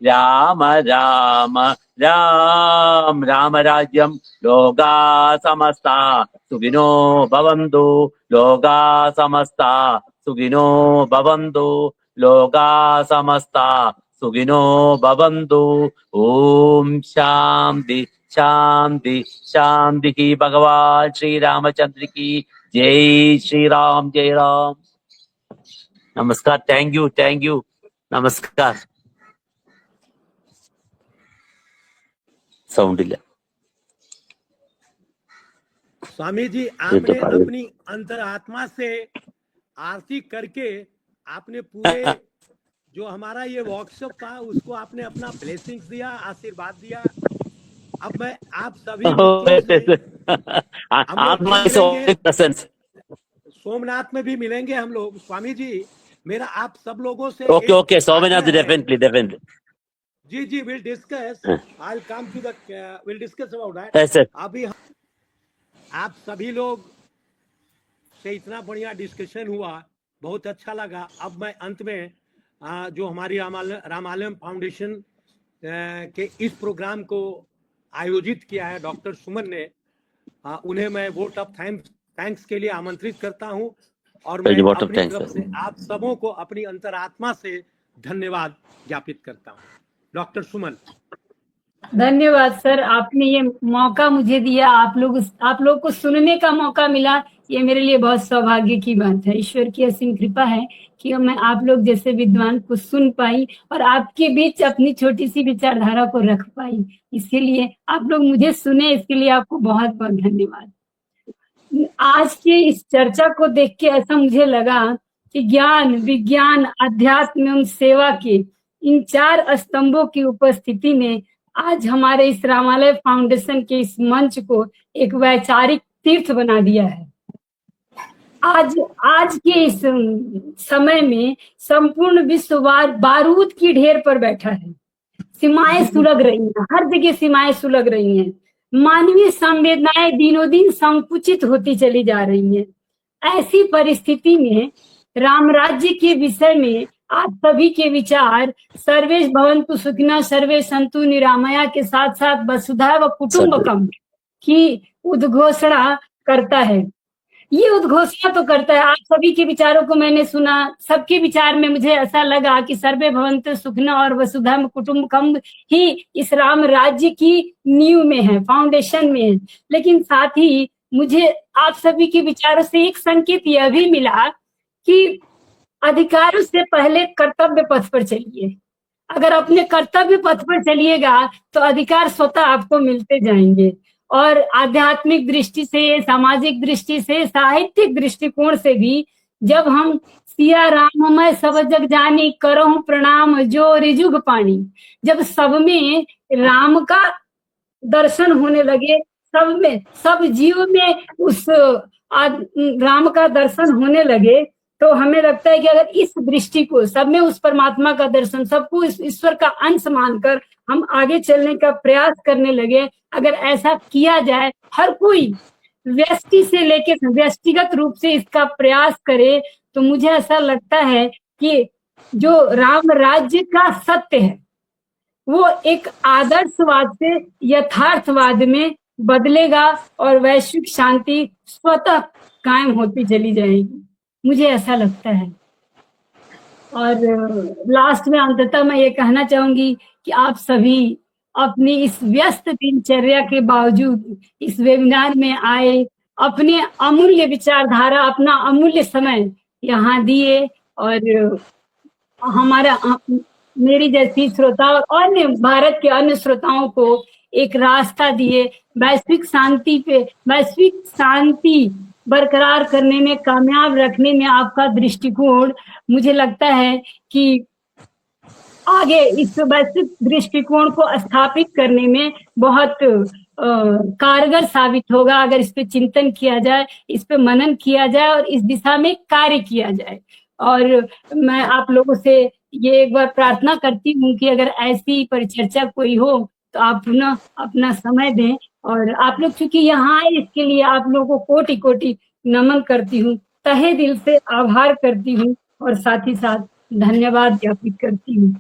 [SPEAKER 4] राम राम राम राम राज्यम लोका समस्ता सुखिनो भवन्तु लोका समस्ता सुखिनो भवन्तु लोका समस्ता सुखिनो भवन्तु। ओम शांति शांति शांति की। भगवान श्री रामचंद्र की जय। श्री राम जय राम। नमस्कार। थैंक यू नमस्कार। साउंड इला
[SPEAKER 3] स्वामी जी, आपने अपनी अंतरात्मा से आरती करके आपने पूरे जो हमारा ये वर्कशॉप था उसको आपने अपना ब्लेसिंग्स दिया, आशीर्वाद दिया। अब मैं आप सभी सोमनाथ में भी मिलेंगे हम लोग। स्वामी जी, मेरा आप सब लोगों से
[SPEAKER 4] okay Somnath definitely
[SPEAKER 3] ji will discuss, I will come to the will discuss about that. अभी आप सभी लोग से इतना बढ़िया डिस्कशन हुआ, बहुत अच्छा लगा। अब मैं अंत में जो हमारी रामालयम फाउंडेशन के इस प्रोग्राम को आयोजित किया है डॉक्टर सुमन ने, उन्हें मैं वोट ऑफ थैंक्स के लिए आमंत्रित करता हूं और मैं अपनी तरफ से आप सबों को अपनी अंतरात्मा से धन्यवाद ज्ञापित करता हूं। डॉक्टर सुमन।
[SPEAKER 1] धन्यवाद सर, आपने ये मौका मुझे दिया, आप लोग को सुनने का मौका मिला, ये मेरे लिए बहुत सौभाग्य की बात है। ईश्वर की असीम कृपा है कि मैं आप लोग जैसे विद्वान को सुन पाई और आपके बीच अपनी छोटी सी विचारधारा को रख पाई। इसके लिए आप लोग मुझे सुने, इसके लिए आपको बहुत बहुत धन्यवाद। आज के इस चर्चा को देख के ऐसा मुझे लगा कि ज्ञान, विज्ञान, अध्यात्म एवं सेवा के इन 4 स्तंभों की उपस्थिति में आज हमारे इस रामालय फाउंडेशन के इस मंच को एक वैचारिक तीर्थ बना दिया है। आज के इस समय में संपूर्ण विश्व बारूद की ढेर पर बैठा है। सीमाएं सुलग रही हैं, हर जगह सीमाएं सुलग रही हैं। मानवीय संवेदनाएं दिनों दिन संकुचित होती चली जा रही हैं। ऐसी परिस्थिति में राम राज्य के विषय में आप सभी के विचार सर्वे भवन्तु सुखिनः सर्वे सन्तु निरामया के साथ साथ वसुधैव कुटुम्बकम की उद्घोषणा करता है। ये उद्घोषणा तो करता है। आप सभी के विचारों को मैंने सुना, सबके विचार में मुझे ऐसा लगा कि सर्वे भवन्तु सुखिनः और वसुधैव कुटुम्बकम ही इस राम राज्य की नींव में है, फाउंडेशन में है। लेकिन साथ ही मुझे आप सभी के विचारों से एक संकेत यह भी मिला कि अधिकारों से पहले कर्तव्य पथ पर चलिए। अगर अपने कर्तव्य पथ पर चलिएगा तो अधिकार स्वतः आपको मिलते जाएंगे। और आध्यात्मिक दृष्टि से, सामाजिक दृष्टि से, साहित्यिक दृष्टिकोण से भी जब हम सिया राम मैं सब जग जानी करहूं प्रणाम जो रिजुग पानी, जब सब में राम का दर्शन होने लगे, सब में, सब जीव में उस राम का दर्शन होने लगे, तो हमें लगता है कि अगर इस दृष्टि को, सब में उस परमात्मा का दर्शन, सबको इस ईश्वर का अंश मानकर हम आगे चलने का प्रयास करने लगे, अगर ऐसा किया जाए, हर कोई व्यक्ति से लेकर व्यक्तिगत रूप से इसका प्रयास करे, तो मुझे ऐसा लगता है कि जो राम राज्य का सत्य है वो एक आदर्शवाद से यथार्थवाद में बदलेगा और वैश्विक शांति स्वतः कायम होती चली जाएगी, मुझे ऐसा लगता है। और लास्ट में अंततः मैं ये कहना चाहूंगी कि आप सभी अपनी इस व्यस्त दिनचर्या के बावजूद इस वेबिनार में आए, अपने अमूल्य विचारधारा, अपना अमूल्य समय यहाँ दिए और हमारा, मेरी जैसी श्रोता और अन्य भारत के अन्य श्रोताओं को एक रास्ता दिए, वैश्विक शांति बरकरार करने में, कामयाब रखने में आपका दृष्टिकोण मुझे लगता है कि आगे इस वैश्विक दृष्टिकोण को स्थापित करने में बहुत कारगर साबित होगा, अगर इस पे चिंतन किया जाए, इस पे मनन किया जाए और इस दिशा में कार्य किया जाए। और मैं आप लोगों से ये एक बार प्रार्थना करती हूँ कि अगर ऐसी परिचर्चा कोई हो तो आप पुनः अपना समय दें, और आप लोग चूंकि यहाँ आए इसके लिए आप लोगों को कोटि कोटि नमन करती हूँ, तहे दिल से आभार करती हूँ और साथ ही साथ धन्यवाद ज्ञापित करती हूँ।